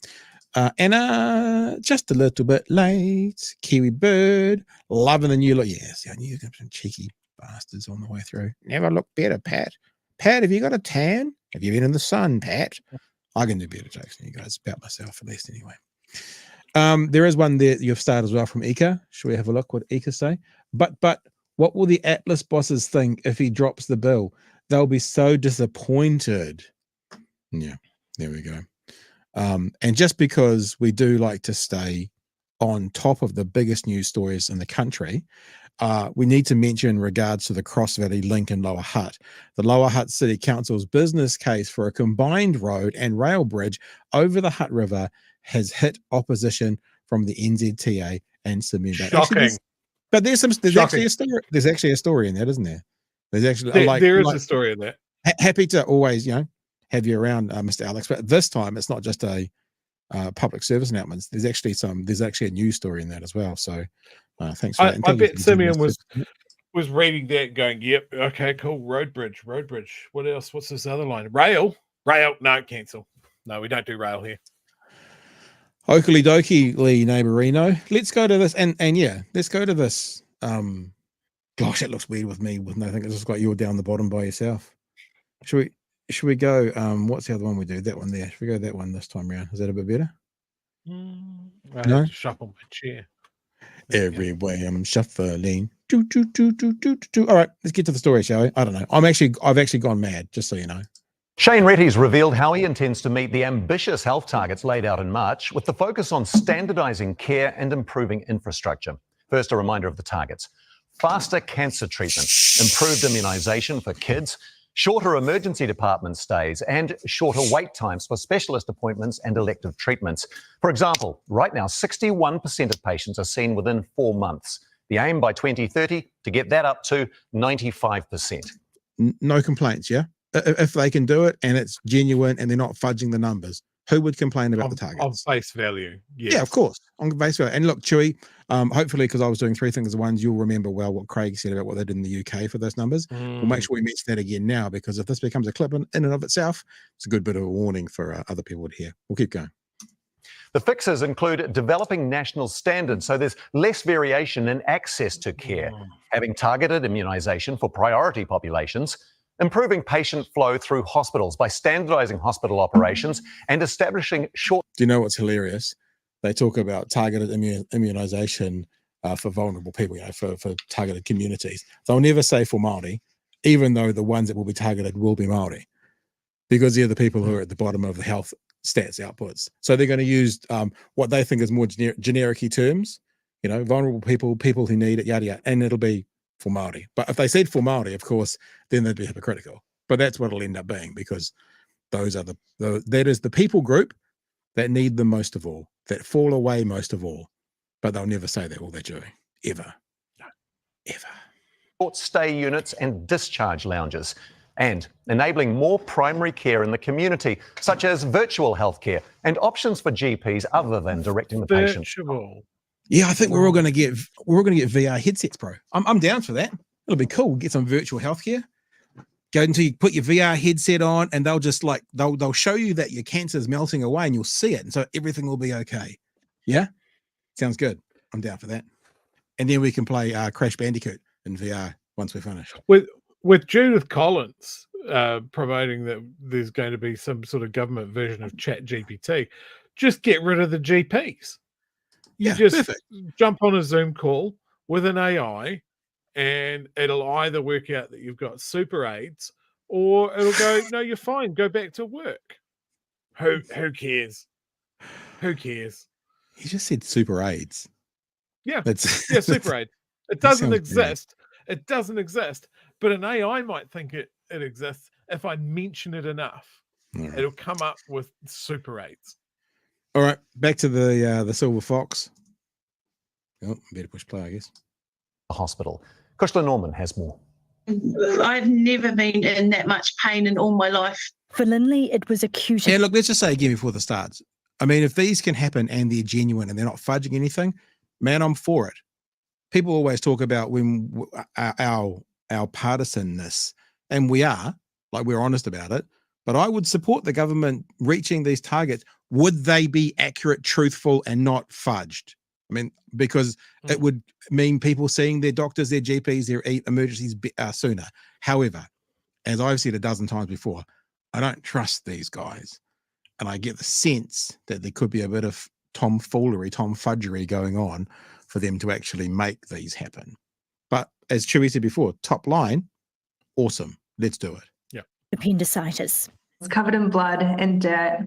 Anna, just a little bit late. Kiwi Bird, loving the new look. Yes, I knew you got some cheeky bastards on the way through. Never look better, Pat. Pat, have you got a tan? Have you been in the sun, Pat? I can do better jokes than you guys, about myself at least anyway. There is one there you've started as well from Ika. Should we have a look what Ika say? But what will the Atlas bosses think if he drops the bill? They'll be so disappointed. Yeah, there we go. And just because we do like to stay on top of the biggest news stories in the country, we need to mention in regards to the Cross Valley link in Lower Hutt, the Lower Hutt City Council's business case for a combined road and rail bridge over the Hutt River has hit opposition from the NZTA and Seymour. Shocking. But there's actually a story. There's actually a story in that, isn't there? There's actually there is a story in that. Happy to always, have you around, Mr. Alex. But this time it's not just a public service announcements. There's actually a news story in that as well. So thanks for that. I bet Simeon was reading that going, yep, okay, cool, road bridge. What else? What's this other line? Rail, no, cancel. No, we don't do rail here. Oakley dokie, Lee Neighborino. Let's go to this, and yeah, let's go to this. Gosh, it looks weird with me with nothing. It looks like you're down the bottom by yourself. Should we go? What's the other one we do? That one there. Should we go that one this time around? Is that a bit better? I have to shuffle my chair. Every way I'm shuffling. All right, let's get to the story, shall we? I don't know. I've actually gone mad, just so you know. Shane Retty's revealed how he intends to meet the ambitious health targets laid out in March with the focus on standardising care and improving infrastructure. First, a reminder of the targets. Faster cancer treatment, improved immunisation for kids, shorter emergency department stays, and shorter wait times for specialist appointments and elective treatments. For example, right now, 61% of patients are seen within 4 months. The aim by 2030 to get that up to 95%. No complaints, yeah? If they can do it and it's genuine and they're not fudging the numbers, who would complain about the target? On face value, yes. Yeah, of course, on face value. And look, Chewy, hopefully, because I was doing three things at once, you'll remember well what Craig said about what they did in the UK for those numbers. We'll make sure we mention that again now, because if this becomes a clip in and of itself, it's a good bit of a warning for other people to hear. We'll keep going. The fixes include developing national standards so there's less variation in access to care, having targeted immunisation for priority populations, improving patient flow through hospitals by standardising hospital operations and establishing short... Do you know what's hilarious? They talk about targeted immunisation for vulnerable people, for targeted communities. They'll never say for Māori, even though the ones that will be targeted will be Māori, because they're the people who are at the bottom of the health stats outputs. So they're going to use what they think is more generic-y terms, vulnerable people, people who need it, yada, yada, and it'll be for Māori. But if they said for Māori, of course, then they'd be hypocritical. But that's what it'll end up being, because those are that is the people group that need them most of all, that fall away most of all. But they'll never say that all they're doing, ever. No, ever. Short stay units and discharge lounges, and enabling more primary care in the community, such as virtual healthcare and options for GPs other than directing the patient. Yeah, I think we're all going to get VR headsets, bro. I'm down for that. It'll be cool. Get some virtual healthcare. Go until you put your VR headset on, and they'll just they'll show you that your cancer is melting away, and you'll see it, and so everything will be okay. Yeah, sounds good. I'm down for that. And then we can play Crash Bandicoot in VR once we're finished. With Judith Collins promoting that there's going to be some sort of government version of Chat GPT, just get rid of the GPs. You just jump on a Zoom call with an AI, and it'll either work out that you've got super AIDS, or it'll go, no, you're fine, go back to work. Who cares? Who cares? He just said super AIDS. Yeah, super AIDS. It doesn't exist. Weird. It doesn't exist. But an AI might think it exists if I mention it enough. Right. It'll come up with super AIDS. All right, back to the Silver Fox. Oh, better push play, I guess. The hospital. Kushla Norman has more. I've never been in that much pain in all my life. For Lindley, it was acute. Yeah, look, let's just say again before the starts, I mean, if these can happen and they're genuine and they're not fudging anything, man, I'm for it. People always talk about when our partisanness, and we are, like, we're honest about it, but I would support the government reaching these targets. Would they be accurate, truthful, and not fudged? I mean, because it would mean people seeing their doctors, their GPs, their emergencies sooner. However, as I've said a dozen times before, I don't trust these guys. And I get the sense that there could be a bit of tomfudgery going on for them to actually make these happen. But as Chewy said before, top line, awesome. Let's do it. Yeah. Appendicitis. It's covered in blood and dirt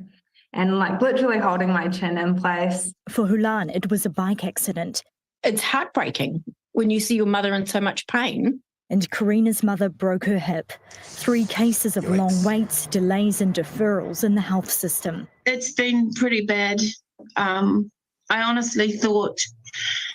and like literally holding my chin in place. For Hulan, it was a bike accident. It's heartbreaking when you see your mother in so much pain. And Karina's mother broke her hip. 3 cases of long waits, delays and deferrals in the health system. It's been pretty bad. I honestly thought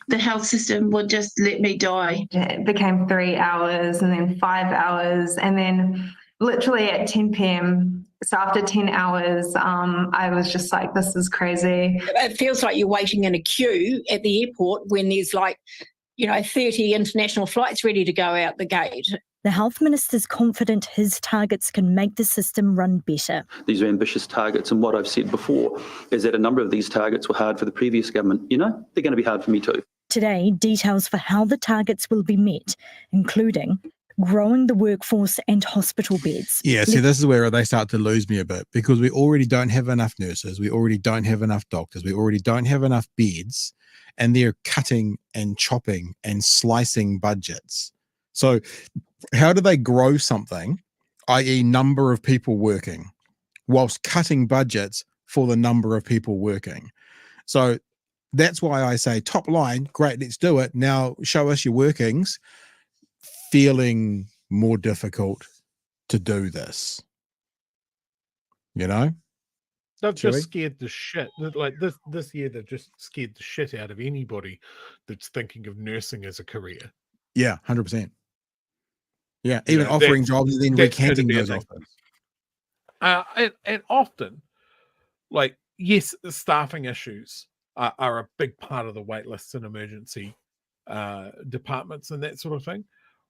the health system would just let me die. It became 3 hours and then 5 hours. And then literally at 10 p.m, so after 10 hours, I was just like, this is crazy. It feels like you're waiting in a queue at the airport when there's 30 international flights ready to go out the gate. The health minister's confident his targets can make the system run better. These are ambitious targets, and what I've said before is that a number of these targets were hard for the previous government. They're going to be hard for me too. Today, details for how the targets will be met, including growing the workforce and hospital beds. Yeah, see, this is where they start to lose me a bit, because we already don't have enough nurses, we already don't have enough doctors, we already don't have enough beds, and they're cutting and chopping and slicing budgets. So how do they grow something, i.e. number of people working, whilst cutting budgets for the number of people working? So that's why I say top line, great, let's do it. Now show us your workings. Feeling more difficult to do this. They've just scared the shit. Like this year, they've just scared the shit out of anybody that's thinking of nursing as a career. Yeah, 100%. Yeah, even offering jobs and then recanting those offers. And often, yes, staffing issues are a big part of the wait lists in emergency departments and that sort of thing.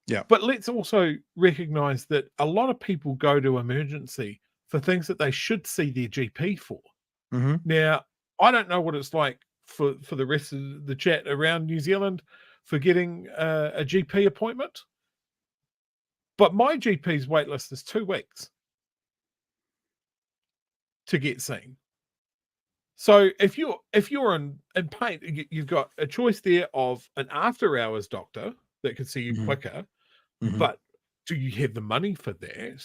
Yeah. But let's also recognize that a lot of people go to emergency for things that they should see their GP for. Mm-hmm. Now, I don't know what it's like for the rest of the chat around New Zealand for getting a GP appointment, but my GP's wait list is 2 weeks to get seen. So if you're in pain, you've got a choice there of an after hours doctor that can see you quicker, but do you have the money for that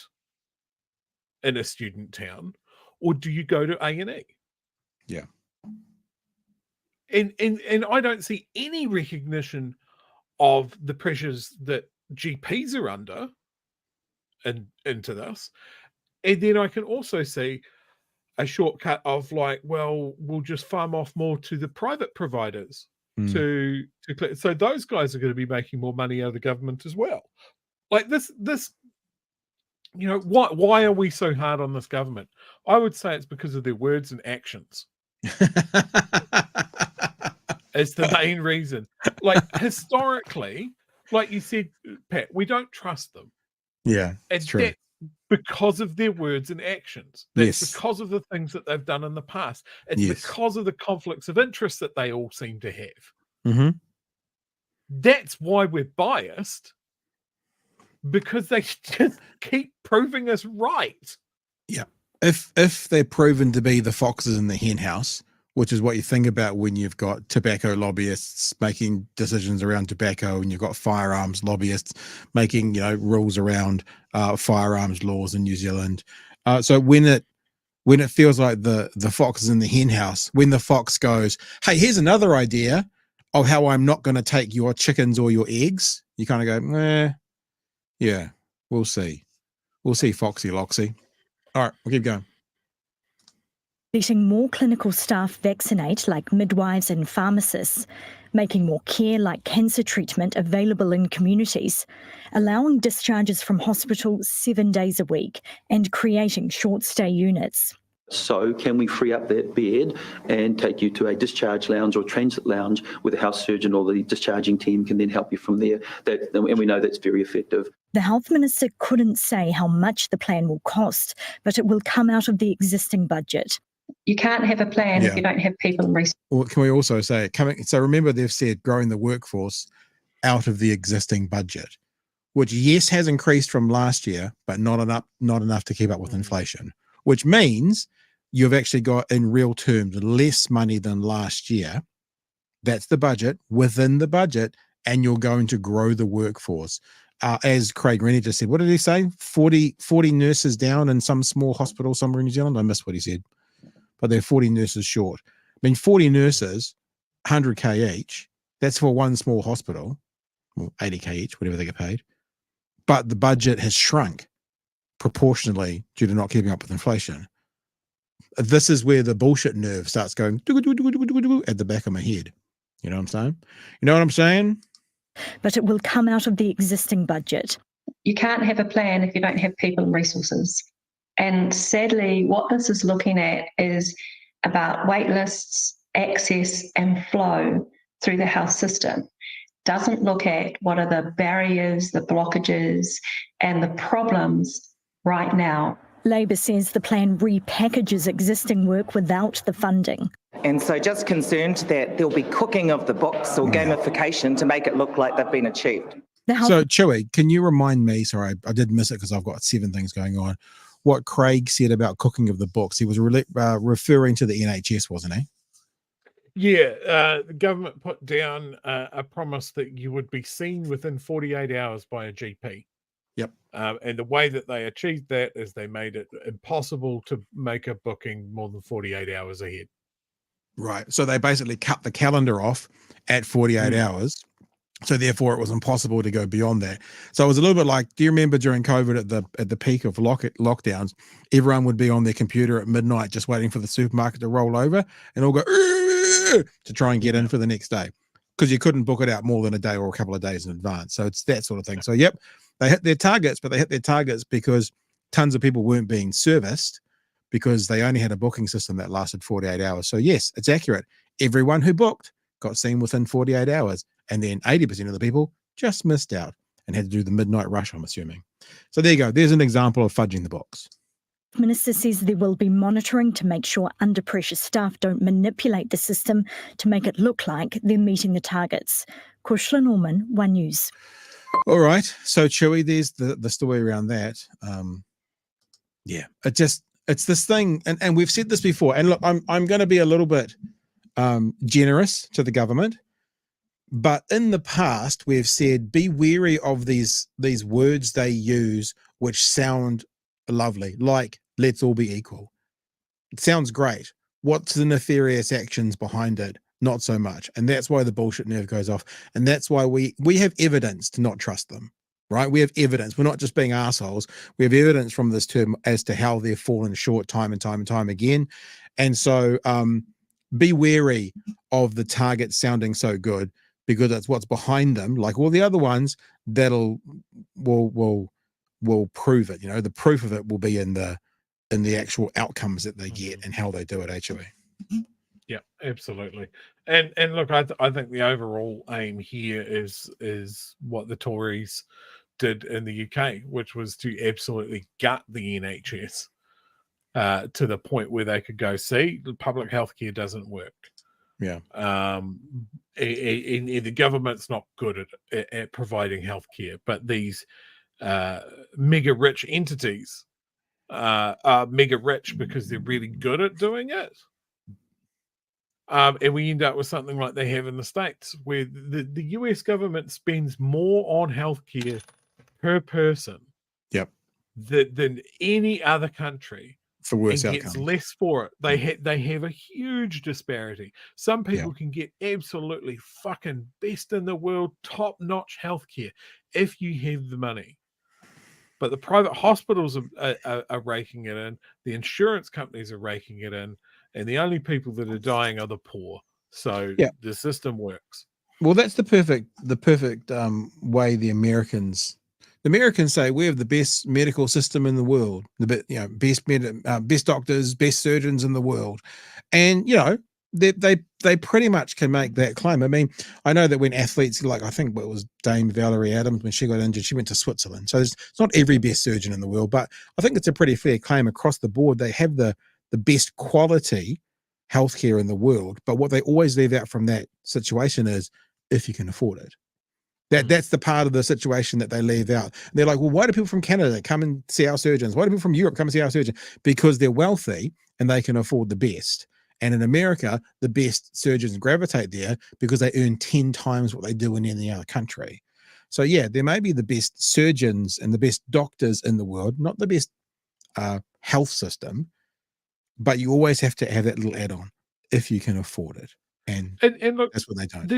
in a student town, or do you go to A&E? Yeah. And I don't see any recognition of the pressures that GPs are under into this. And then I can also see a shortcut of we'll just farm off more to the private providers to so those guys are going to be making more money out of the government as well. This why are we so hard on this government? I would say it's because of their words and actions. It's the main reason. Historically, like you said, Pat, we don't trust them. Yeah, it's true. That's because of their words and actions. That's because of the things that they've done in the past. It's because of the conflicts of interest that they all seem to have. Mm-hmm. That's why we're biased, because they just keep proving us right. Yeah. If they're proven to be the foxes in the hen house, which is what you think about when you've got tobacco lobbyists making decisions around tobacco, and you've got firearms lobbyists making, rules around firearms laws in New Zealand. So when it feels like the fox is in the hen house, when the fox goes, hey, here's another idea of how I'm not going to take your chickens or your eggs, you kind of go, yeah, we'll see. We'll see, Foxy Loxy. All right, we'll keep going. Letting more clinical staff vaccinate, like midwives and pharmacists, making more care, like cancer treatment, available in communities, allowing discharges from hospital 7 days a week, and creating short-stay units. So can we free up that bed and take you to a discharge lounge or transit lounge where the house surgeon or the discharging team can then help you from there? And we know that's very effective. The health minister couldn't say how much the plan will cost, but it will come out of the existing budget. You can't have a plan if you don't have people and resources. Or can we also say so remember they've said growing the workforce out of the existing budget, which yes has increased from last year, but not enough to keep up with inflation, which means you've actually got in real terms less money than last year. That's the budget within the budget, and you're going to grow the workforce. As Craig Renney just said, what did he say? 40 nurses down in some small hospital somewhere in New Zealand. I missed what he said, but they're 40 nurses short. I mean, 40 nurses, 100K each. That's for one small hospital, well, 80K each, whatever they get paid. But the budget has shrunk proportionally due to not keeping up with inflation. This is where the bullshit nerve starts going at the back of my head. You know what I'm saying? You know what I'm saying? But it will come out of the existing budget. You can't have a plan if you don't have people and resources. And sadly, what this is looking at is about wait lists, access and flow through the health system. Doesn't look at what are the barriers, the blockages and the problems right now. Labor says the plan repackages existing work without the funding. And so just concerned that there'll be cooking of the books or gamification to make it look like they've been achieved. So, Chewy, can you remind me, sorry, I did miss it because I've got 7 things going on, what Craig said about cooking of the books? He was referring to the NHS, wasn't he? Yeah, the government put down a promise that you would be seen within 48 hours by a GP. Yep. And the way that they achieved that is they made it impossible to make a booking more than 48 hours ahead. Right. So they basically cut the calendar off at 48 hours. So therefore it was impossible to go beyond that. So it was a little bit like, do you remember during COVID at the peak of lockdowns, everyone would be on their computer at midnight just waiting for the supermarket to roll over and all go to try and get in for the next day because you couldn't book it out more than a day or a couple of days in advance. So it's that sort of thing. So yep, they hit their targets, but they hit their targets because tons of people weren't being serviced because they only had a booking system that lasted 48 hours. So yes, it's accurate. Everyone who booked got seen within 48 hours. And then 80% of the people just missed out and had to do the midnight rush, I'm assuming. So there you go. There's an example of fudging the books. The minister says there will be monitoring to make sure under pressure staff don't manipulate the system to make it look like they're meeting the targets. Kushla Norman, One News. All right. So, Chewy, there's the story around that. Yeah, it's this thing. And we've said this before. And look, I'm going to be a little bit generous to the government. But in the past, we've said, be wary of these words they use, which sound lovely, like let's all be equal. It sounds great. What's the nefarious actions behind it? Not so much. And that's why the bullshit nerve goes off. And that's why we have evidence to not trust them, right? We have evidence. We're not just being assholes. We have evidence from this term as to how they've fallen short time and time and time again. And so be wary of the target sounding so good, because that's what's behind them. Like all the other ones, will prove it. You know, the proof of it will be in the actual outcomes that they get and how they do it. Actually, yeah, absolutely. And look, I think the overall aim here is what the Tories did in the UK, which was to absolutely gut the NHS to the point where they could go, see, public healthcare doesn't work. Yeah. The government's not good at providing healthcare, but these mega rich entities are mega rich because they're really good at doing it. And we end up with something like they have in the States, where the US government spends more on healthcare per person than any other country. For worse and outcomes. Gets less for it. They have a huge disparity. Some people can get absolutely fucking best in the world, top-notch healthcare if you have the money. But the private hospitals are raking it in, the insurance companies are raking it in, and the only people that are dying are the poor. So the system works. Well, that's the perfect way the Americans The Americans say we have the best medical system in the world, best doctors, best surgeons in the world, and they pretty much can make that claim. I mean, I know that when athletes, like I think it was Dame Valerie Adams, when she got injured, she went to Switzerland. So it's not every best surgeon in the world, but I think it's a pretty fair claim across the board. They have the best quality healthcare in the world, but what they always leave out from that situation is if you can afford it. That's the part of the situation that they leave out. And they're like, well, why do people from Canada come and see our surgeons? Why do people from Europe come and see our surgeon? Because they're wealthy and they can afford the best. And in America, the best surgeons gravitate there because they earn 10 times what they do in any other country. So yeah, there may be the best surgeons and the best doctors in the world, not the best health system, but you always have to have that little add-on if you can afford it. And look, that's what they don't.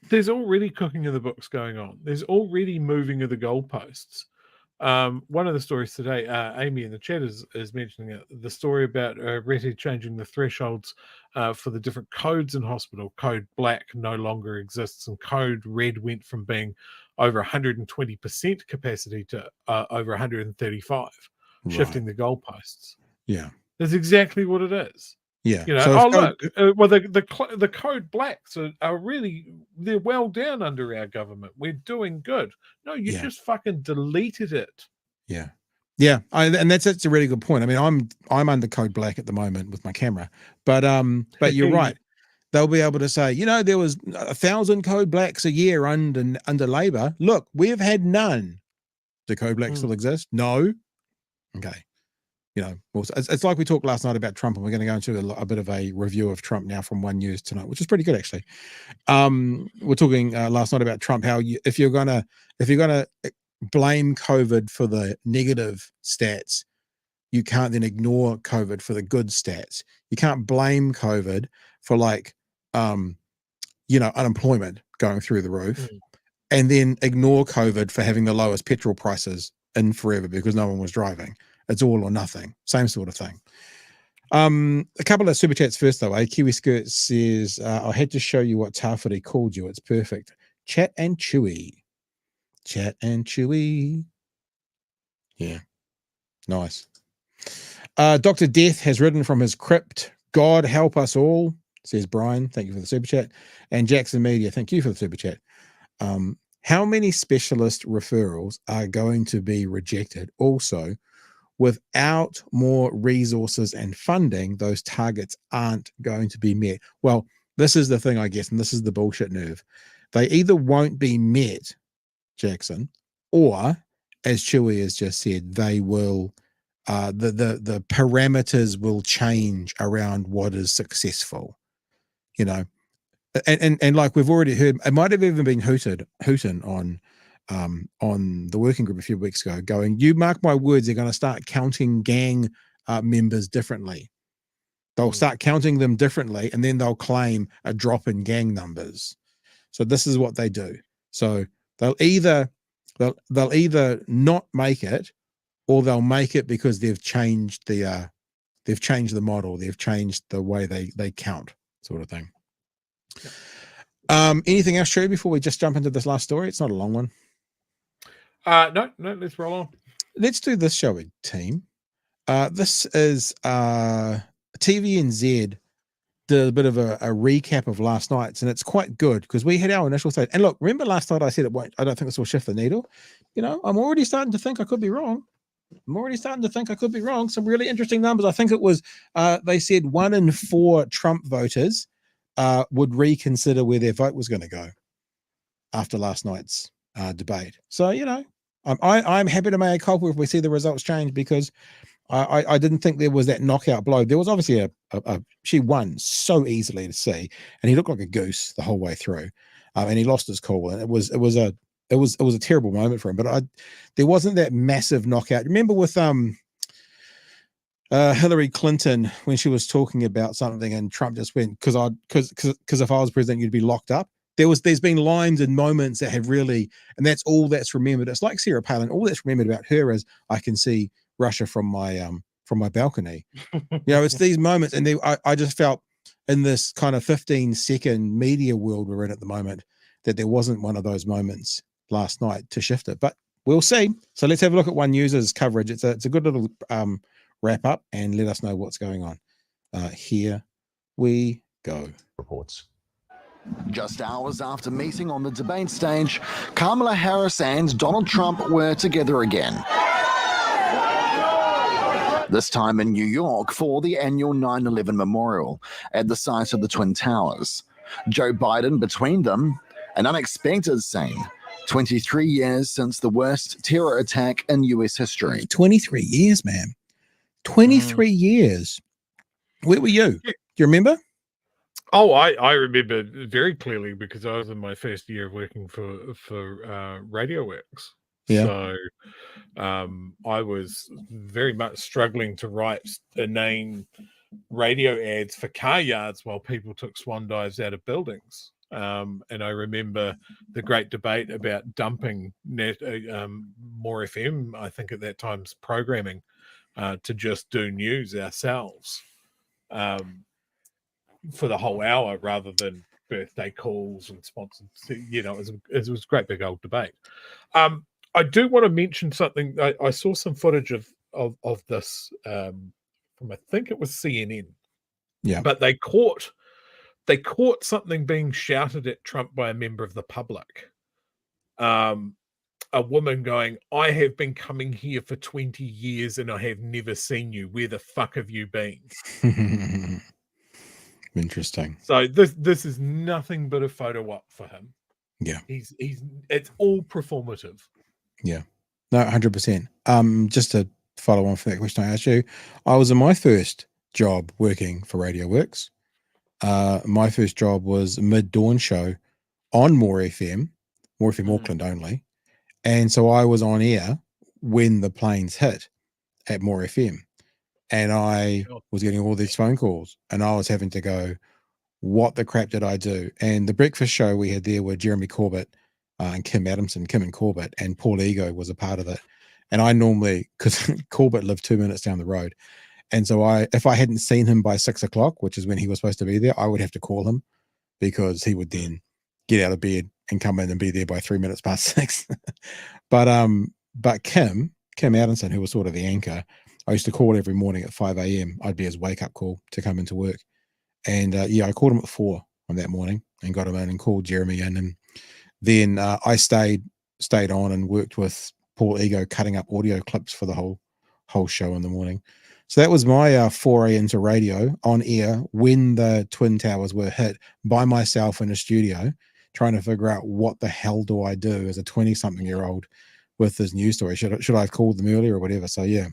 There's already cooking in the books going on. There's already moving of the goalposts. One of the stories today, Amy in the chat is mentioning it, the story about Renney changing the thresholds for the different codes in hospital. Code black no longer exists, and code red went from being over 120% capacity to over 135, shifting the goalposts. Yeah, that's exactly what it is. Yeah. So the code blacks are really, they're well down under our government. We're doing good. No, you just fucking deleted it. Yeah. Yeah. And that's a really good point. I mean, I'm under code black at the moment with my camera, but you're right. They'll be able to say, there was 1,000 code blacks a year under Labor. Look, we've had none. Do code blacks still exist? No. Okay. It's like we talked last night about Trump, and we're going to go into a bit of a review of Trump now from One News tonight, which is pretty good actually. We're talking last night about Trump, how if you're gonna blame COVID for the negative stats, you can't then ignore COVID for the good stats. You can't blame COVID for unemployment going through the roof, and then ignore COVID for having the lowest petrol prices in forever because no one was driving. It's all or nothing. Same sort of thing. A couple of super chats first, though. Kiwi Skirt says, I had to show you what Tawhiri called you. It's perfect. Chat and Chewy. Chat and Chewy. Yeah. Nice. Dr. Death has written from his crypt. God help us all, says Brian. Thank you for the super chat. And Jackson Media, thank you for the super chat. How many specialist referrals are going to be rejected? Also, without more resources and funding, those targets aren't going to be met. Well, this is the thing, I guess, and this is the bullshit nerve. They either won't be met, Jackson, or, as Chewy has just said, they will, the parameters will change around what is successful, And like we've already heard, it might have even been Hooten on the working group a few weeks ago, going, you mark my words, they're going to start counting gang members differently. They'll start counting them differently, and then they'll claim a drop in gang numbers. So this is what they do. So they'll either not make it, or they'll make it because they've changed the model, they've changed the way they count, sort of thing. Anything else, True, before we just jump into this last story? It's not a long one. No, let's roll on. Let's do this, shall we, team? This is TVNZ did a bit of a recap of last night's, and it's quite good because we had our initial state. And look, remember last night I said I don't think this will shift the needle. I'm already starting to think I could be wrong. Some really interesting numbers. I think it was they said 1 in 4 Trump voters would reconsider where their vote was going to go after last night's debate. So, I'm happy to make a call if we see the results change, because I didn't think there was that knockout blow. There was obviously she won so easily to see, and he looked like a goose the whole way through, and he lost his cool, and it was a terrible moment for him. But there wasn't that massive knockout. Remember with Hillary Clinton when she was talking about something and Trump just went, because if I was president, you'd be locked up. There's been lines and moments that have really, and that's all that's remembered. It's like Sarah Palin. All that's remembered about her is I can see Russia from my balcony. It's these moments, and I just felt in this kind of 15-second media world we're in at the moment that there wasn't one of those moments last night to shift it. But we'll see. So let's have a look at One News's coverage. It's a good little wrap up, and let us know what's going on. Here we go. Reports. Just hours after meeting on the debate stage, Kamala Harris and Donald Trump were together again. This time in New York for the annual 9/11 memorial at the site of the Twin Towers. Joe Biden between them, an unexpected scene. 23 years since the worst terror attack in US history. 23 years, man. 23 years. Where were you? Do you remember? Oh, I remember very clearly because I was in my first year of working for RadioWorks. Yeah. So I was very much struggling to write inane radio ads for car yards while people took swan dives out of buildings. And I remember the great debate about dumping More FM, I think at that time's programming, to just do news ourselves for the whole hour rather than birthday calls and sponsored. You know, it was a great big old debate. I do want to mention something. I saw some footage of this from, I think it was CNN. Yeah. But they caught something being shouted at Trump by a member of the public. A woman going, "I have been coming here for 20 years and I have never seen you. Where the fuck have you been?" Interesting. So this is nothing but a photo op for him. Yeah. It's all performative. Yeah. No, 100%. Just to follow on from that question I asked you, I was in my first job working for RadioWorks. My first job was a mid-dawn show on More FM Auckland only. And so I was on air when the planes hit at More FM. And I was getting all these phone calls and I was having to go, what the crap did I do? And the breakfast show we had there were Jeremy Corbett and Kim and Corbett, and Paul Ego was a part of it. And I normally, because Corbett lived 2 minutes down the road. And so if I hadn't seen him by 6 o'clock, which is when he was supposed to be there, I would have to call him because he would then get out of bed and come in and be there by 3 minutes past 6. But Kim Adamson, who was sort of the anchor, I used to call every morning at 5 a.m. I'd be his wake up call to come into work. And I called him at 4 on that morning and got him in and called Jeremy in. And then I stayed on and worked with Paul Ego cutting up audio clips for the whole show in the morning. So that was my foray into radio on air when the Twin Towers were hit, by myself in a studio, trying to figure out what the hell do I do as a 20-something-year-old with this news story. Should I have called them earlier or whatever? So yeah,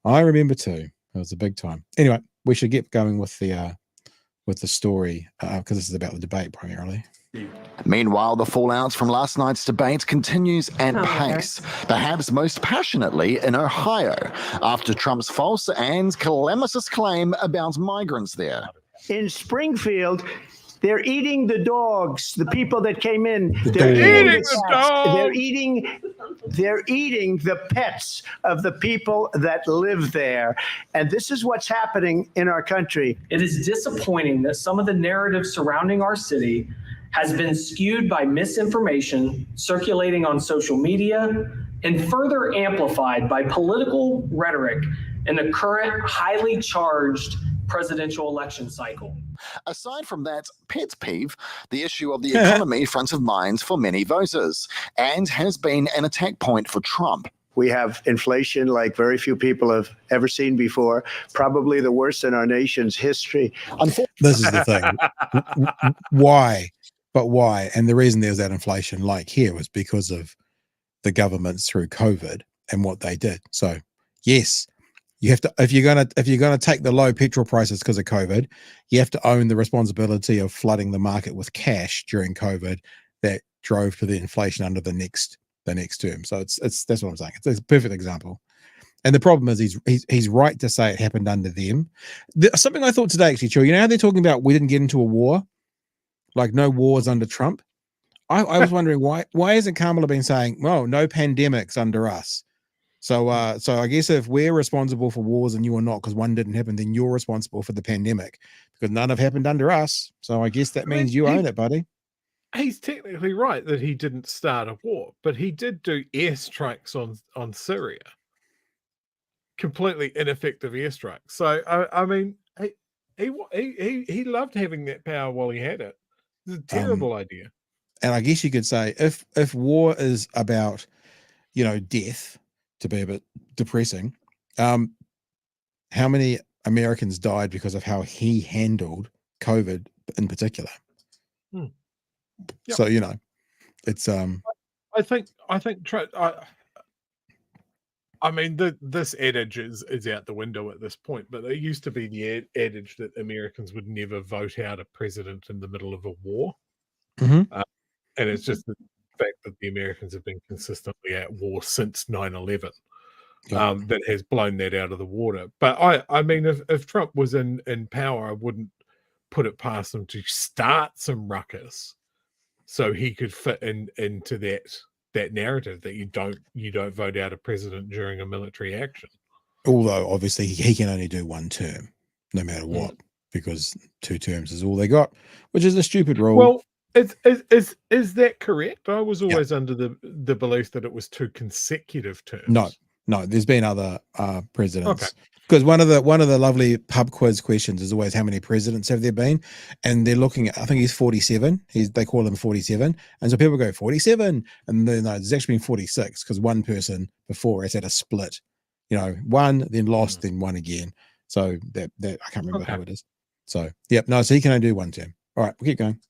I remember too. It was a big time. Anyway, we should get going with the story because this is about the debate primarily. Meanwhile, the fallout from last night's debate continues at pace, perhaps most passionately in Ohio, after Trump's false and calamitous claim about migrants there. In Springfield, they're eating the dogs, the people that came in. They're eating the dogs. They're eating the pets of the people that live there. And this is what's happening in our country. It is disappointing that some of the narrative surrounding our city has been skewed by misinformation circulating on social media and further amplified by political rhetoric in the current highly charged presidential election cycle. Aside from that pet peeve, the issue of the economy front of mind for many voters and has been an attack point for Trump. We have inflation like very few people have ever seen before, probably the worst in our nation's history. This is the thing. Why? But why? And the reason there's that inflation like here was because of the governments through COVID and what they did. So yes, you have to, if you're gonna take the low petrol prices because of COVID, you have to own the responsibility of flooding the market with cash during COVID that drove to the inflation under the next term. So that's what I'm saying. It's a perfect example. And the problem is he's right to say it happened under them. Something I thought today actually, Chill, you know how they're talking about we didn't get into a war? Like no wars under Trump. I was wondering why hasn't Kamala been saying, well, no pandemics under us? So I guess if we're responsible for wars and you are not because one didn't happen, then you're responsible for the pandemic because none have happened under us. So I guess that means you own it, buddy. he's technically right that he didn't start a war, but he did do airstrikes on Syria. Completely ineffective airstrikes. So I mean, he loved having that power while he had it. It's a terrible idea. And I guess you could say if war is about, death, to be a bit depressing, how many Americans died because of how he handled COVID in particular? Yep. So it's I mean, this adage is out the window at this point, but there used to be the adage that Americans would never vote out a president in the middle of a war. And it's just the fact that the Americans have been consistently at war since 9/11 that has blown that out of the water. But I mean, if Trump was in power, I wouldn't put it past him to start some ruckus so he could fit into that narrative that you don't vote out a president during a military action. Although obviously he can only do one term, no matter what, because 2 terms is all they got, which is a stupid rule. Well, is that correct? I was always under the belief that it was 2 consecutive terms. No, there's been other presidents. Because one of the lovely pub quiz questions is always how many presidents have there been, and they're looking at, I think he's 47. They call him 47, and so people go 47, and then there's actually been 46 because one person before has had a split, one then lost, then one again. So that I can't remember who it is. So so he can only do 1 term. All right, we'll keep going.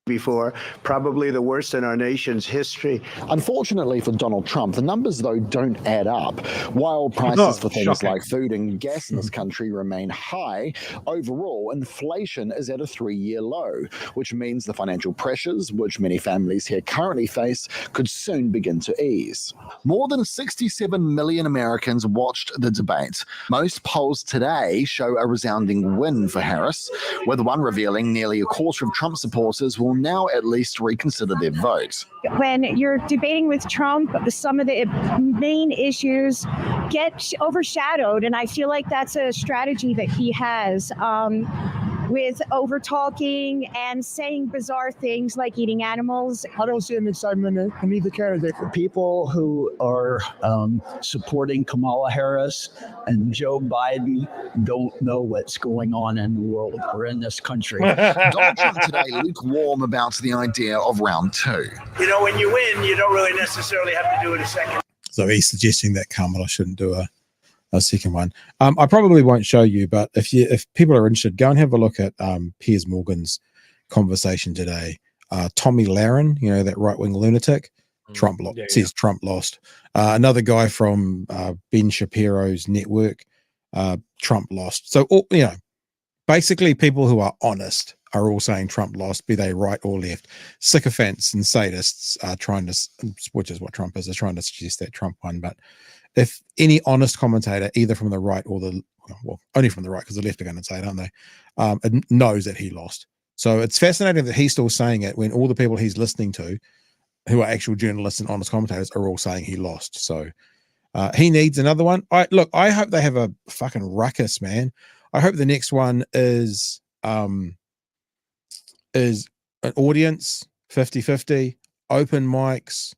Before, probably the worst in our nation's history. Unfortunately for Donald Trump, the numbers, though, don't add up. While prices for things like food and gas in this country remain high, overall, inflation is at a 3-year low, which means the financial pressures which many families here currently face could soon begin to ease. More than 67 million Americans watched the debate. Most polls today show a resounding win for Harris, with one revealing nearly a quarter of Trump supporters will now at least reconsider their vote. When you're debating with Trump, some of the main issues get overshadowed, and I feel like that's a strategy that he has with over talking and saying bizarre things like eating animals. I don't see an excitement in either candidate. People who are supporting Kamala Harris and Joe Biden don't know what's going on in the world or in this country. Donald Trump today lukewarm about the idea of round 2. When you win, you don't really necessarily have to do it a second. So he's suggesting that Kamala shouldn't do a second one. I probably won't show you, but if people are interested, go and have a look at Piers Morgan's conversation today. Tommy Lahren, that right-wing lunatic, Trump says Trump lost. Another guy from Ben Shapiro's network, Trump lost. So basically people who are honest are all saying Trump lost, be they right or left. Sycophants and sadists are trying to, which is what Trump is, trying to suggest that Trump won. But if any honest commentator, either from the right or only from the right, because the left are going to say it, aren't they, knows that he lost. So it's fascinating that he's still saying it when all the people he's listening to, who are actual journalists and honest commentators, are all saying he lost. So he needs another one. I hope they have a fucking ruckus, man. I hope the next one is an audience, 50-50, open mics,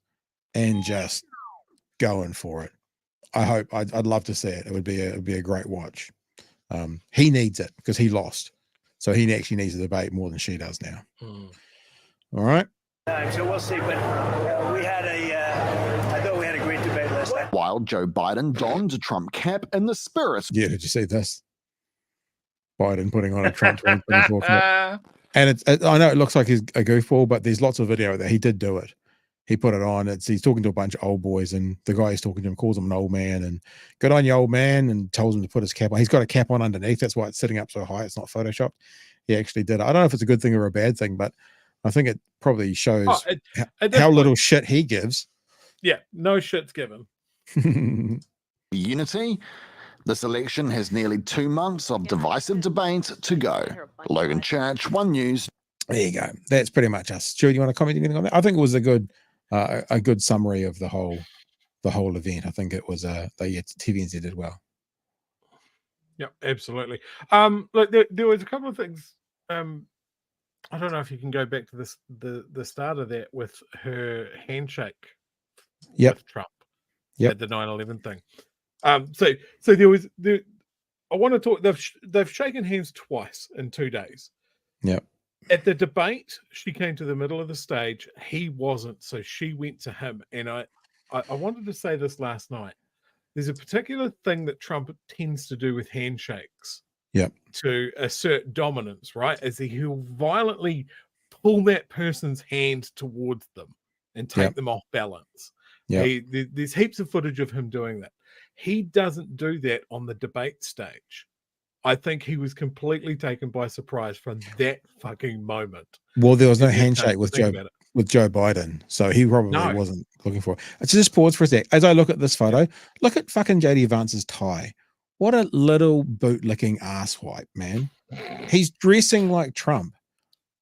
and just going for it. I hope. I'd love to see it. It would be a great watch. He needs it because he lost, so he actually needs a debate more than she does now. All right. So we'll see. But I thought we had a great debate last night. While Joe Biden donned a Trump cap in the spirit. Yeah, did you see this? Biden putting on a Trump 2024 cap. And I know it looks like he's a goofball, but there's lots of video that he did do it. He put it on. He's talking to a bunch of old boys, and the guy he's talking to him calls him an old man, and good on you, old man, and tells him to put his cap on. He's got a cap on underneath. That's why it's sitting up so high. It's not photoshopped. He actually did it. I don't know if it's a good thing or a bad thing, but I think it probably shows how little shit he gives. Yeah, no shit's given. Unity. This election has nearly 2 months of divisive debate to go. Logan Church, One News. There you go. That's pretty much us. Stu, do you want to comment anything on that? I think it was a good summary of the whole event. I think it was TVNZ did well. Yeah, absolutely. Look, there was a couple of things I don't know if you can go back to this the start of that with her handshake with Trump at the 9/11 thing. So there. I want to talk. They've shaken hands twice in 2 days. Yep. At the debate, she came to the middle of the stage. He wasn't, so she went to him. And I wanted to say this last night. There's a particular thing that Trump tends to do with handshakes. Yep. To assert dominance, right? Is he'll violently pull that person's hand towards them and take them off balance. Yep. There's heaps of footage of him doing that. He doesn't do that on the debate stage. I think he was completely taken by surprise from that fucking moment. Well, there was no handshake with Joe Biden, so he probably wasn't looking for it. Let's just pause for a sec. As I look at this photo, look at fucking JD Vance's tie. What a little bootlicking asswipe, man. He's dressing like Trump.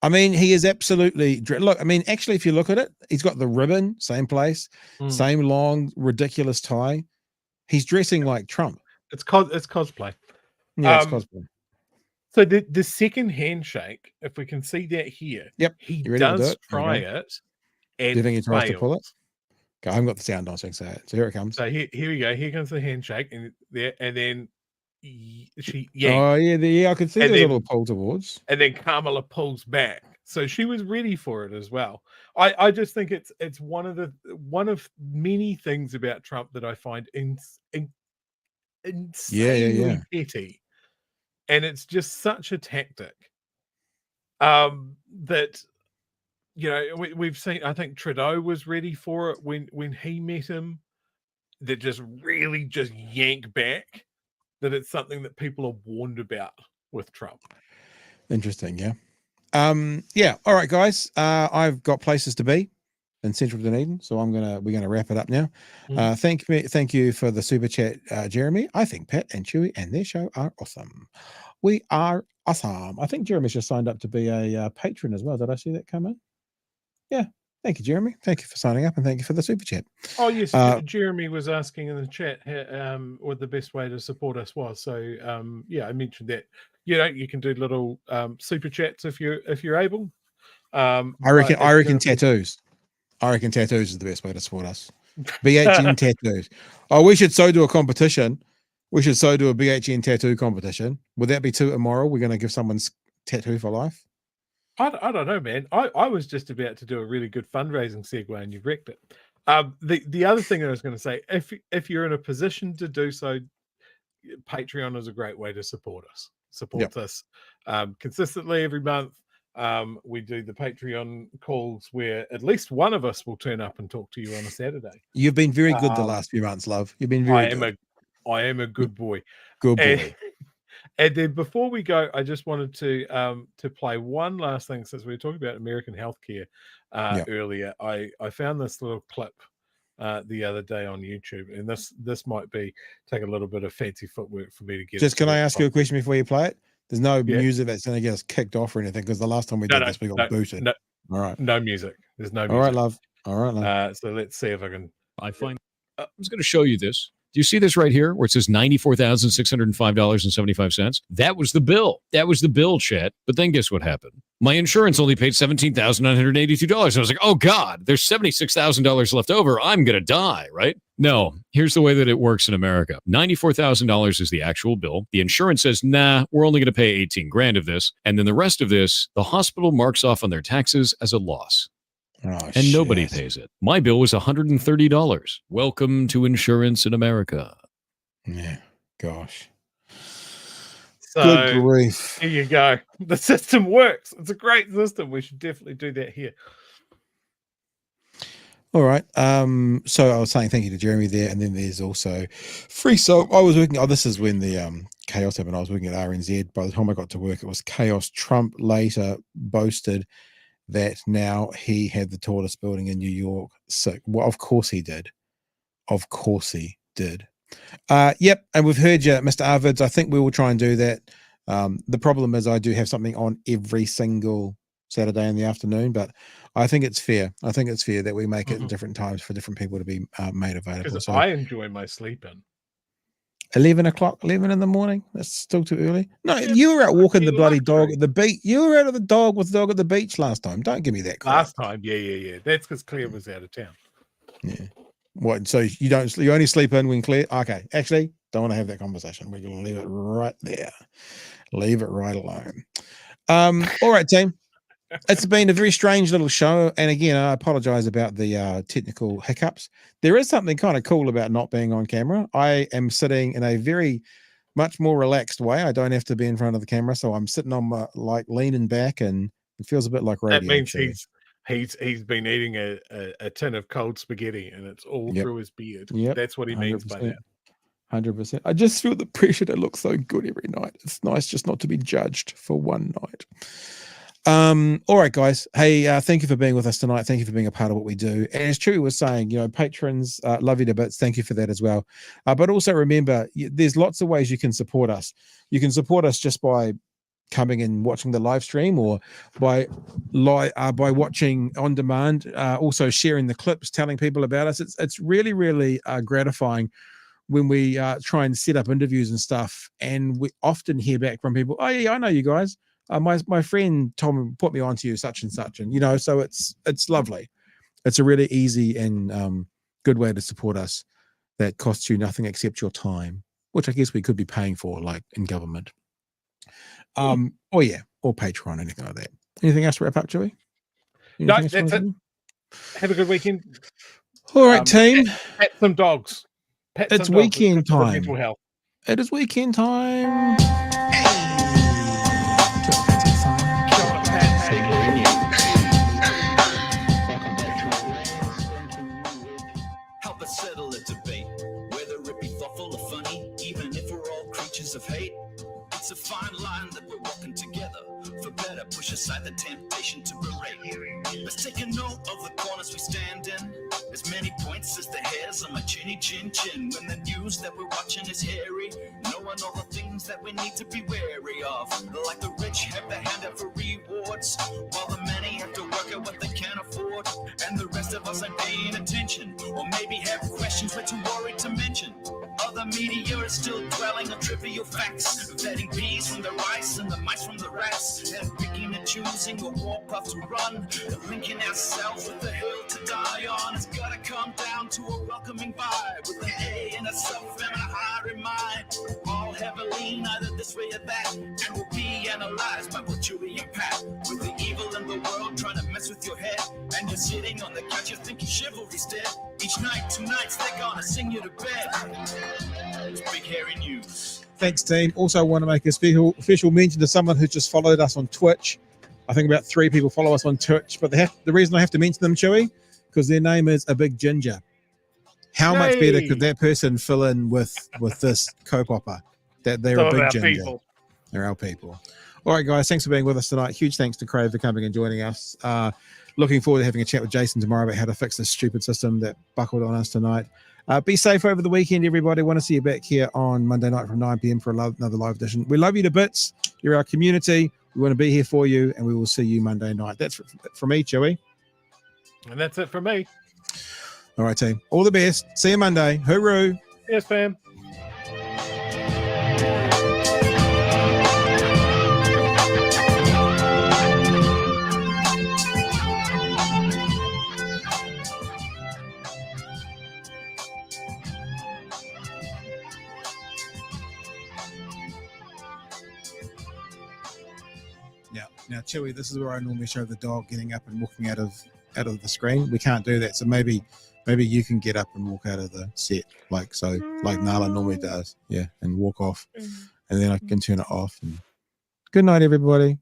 I mean, he is absolutely... Look, I mean, actually, if you look at it, he's got the ribbon, same place, same long, ridiculous tie. He's dressing like Trump. It's cosplay. Yeah, it's cosplay. So the second handshake, if we can see that here, he does try it. And do you think he tries to pull it? Okay, I haven't got the sound on, so I can say it. So here it comes. So here we go. Here comes the handshake, and then she yanks. Oh yeah, I could see the little pull towards. And then Kamala pulls back. So she was ready for it as well. I just think it's one of many things about Trump that I find insanely petty, and it's just such a tactic that we've seen. I think Trudeau was ready for it when he met him. That just really just yank back. That it's something that people are warned about with Trump. Interesting, yeah. All right, guys. I've got places to be in Central Dunedin, so we're gonna wrap it up now. Thank you for the super chat, Jeremy. I think Pat and Chewy and their show are awesome. We are awesome. I think Jeremy's just signed up to be a patron as well. Did I see that come in? Yeah. Thank you, Jeremy. Thank you for signing up, and thank you for the super chat. Oh yes, Jeremy was asking in the chat what the best way to support us was. So I mentioned that. You can do little super chats if you're able. I reckon tattoos. I reckon tattoos is the best way to support us. BHN tattoos. Oh, we should do a competition. We should do a BHN tattoo competition. Would that be too immoral? We're going to give someone's tattoo for life. I don't know, man. I was just about to do a really good fundraising segue, and you've wrecked it. The other thing I was going to say, if you're in a position to do so, Patreon is a great way to support us. Support us consistently every month. We do the Patreon calls where at least one of us will turn up and talk to you on a Saturday. You've been very good the last few months, love. You've been very good. I am a good boy. Good boy. And then before we go, I just wanted to play one last thing, since we were talking about American healthcare earlier. I found this little clip the other day on YouTube, and this might take a little bit of fancy footwork for me to get. Just can I ask you a question before you play it? There's no music that's going to get us kicked off or anything, because the last time we did this, we got booted. No, all right, no music. There's no music. All right, love. All right, love. So let's see if I can. I find I was going to show you this. Do you see this right here where it says $94,605.75? That was the bill. That was the bill, chat. But then guess what happened? My insurance only paid $17,982. I was like, oh, God, there's $76,000 left over. I'm going to die, right? No, here's the way that it works in America. $94,000 is the actual bill. The insurance says, nah, we're only going to pay 18 grand of this. And then the rest of this, the hospital marks off on their taxes as a loss. Oh, and nobody pays it. My bill was $130. Welcome to insurance in America. Yeah, gosh. So, good grief. Here you go. The system works. It's a great system. We should definitely do that here. All right. So I was saying thank you to Jeremy there, and then there's also free. So I was working. Oh, this is when the chaos happened. I was working at RNZ. By the time I got to work, it was chaos. Trump later boasted that now he had the tallest building in New York. So, well, of course he did. Of course he did. Yep. And we've heard you, Mr. Arvids. I think we will try and do that. The problem is I do have something on every single Saturday in the afternoon, but I think it's fair. I think it's fair that we make it in different times for different people to be made available. Because so, I enjoy my sleeping. 11 o'clock, 11 in the morning. That's still too early. No, you were out walking the bloody dog at the beach. You were out with the dog at the beach last time. Don't give me that crap. Last time, yeah. That's because Claire was out of town. Yeah. What? So you only sleep in when Claire? Okay. Actually, don't want to have that conversation. We're going to leave it right there. Leave it right alone. All right, team. It's been a very strange little show. And again, I apologize about the technical hiccups. There is something kind of cool about not being on camera. I am sitting in a very much more relaxed way. I don't have to be in front of the camera. So I'm sitting on my, like, leaning back, and it feels a bit like radio. That means he's been eating a tin of cold spaghetti, and it's all through his beard. That's what he means by that. 100%. I just feel the pressure to look so good every night. It's nice just not to be judged for one night. All right, guys. Hey, thank you for being with us tonight. Thank you for being a part of what we do. And as Chewy was saying, patrons, love you to bits. Thank you for that as well. But also remember, there's lots of ways you can support us. You can support us just by coming and watching the live stream, or by watching on demand, also sharing the clips, telling people about us. It's really, really gratifying when we try and set up interviews and stuff, and we often hear back from people, oh yeah, I know you guys. My friend Tom put me on to you, such and such, and so it's lovely. It's a really easy and good way to support us that costs you nothing except your time, which I guess we could be paying for, like in government. Or Patreon, anything like that. Anything else to wrap up, Joey? No, that's it. Have a good weekend. All right, team. Pet some dogs. It's weekend time. It is weekend time. Help us settle a debate, whether it be thoughtful or funny, even if we're all creatures of hate. It's a fine line that we're walking together. For better, push aside the temptation to berate. Let's take a note of the corners we stand in. As many points as the hairs on my chinny chin chin. When the news that we're watching is hairy, knowing all the things that we need to be wary of. Like the rich have the hand out for rewards, while the many have to work out what they can't afford. And the rest of us ain't paying attention, or maybe have questions we're too worried to mention. Other media is still dwelling on trivial facts, vetting bees from the rice and the mice from the rats, and picking and choosing a warpath to run, linking ourselves with the hill to die on. It's gotta come down to a welcoming vibe, with an A and a self and a higher in mind. All heavily, neither this way or that, and will be analyzed by both Chewy and Pat. With the evil in the world trying to mess with your head, and you're sitting on the couch, you're thinking chivalry's dead. Each night, two nights, they're gonna sing you to bed. It's Big Hairy News. Thanks, team. Also want to make a special mention to someone who just followed us on Twitch. I think about 3 people follow us on Twitch, but the reason I have to mention them, Chewy, because their name is A Big Ginger. How much better could that person fill in with this co-popper? That they're a big ginger. People. They're our people. All right, guys. Thanks for being with us tonight. Huge thanks to Craig for coming and joining us. Looking forward to having a chat with Jason tomorrow about how to fix this stupid system that buckled on us tonight. Be safe over the weekend, everybody. Want to see you back here on Monday night from 9 p.m. for another live edition. We love you to bits. You're our community. We want to be here for you, and we will see you Monday night. That's for me, Chewy. And that's it for me. All right, team. All the best. See you Monday. Hooroo. Yes, fam. Now, Chewy, this is where I normally show the dog getting up and walking out of the screen. We can't do that, so maybe you can get up and walk out of the set, like Nala normally does, and walk off, and then I can turn it off. And good night, everybody.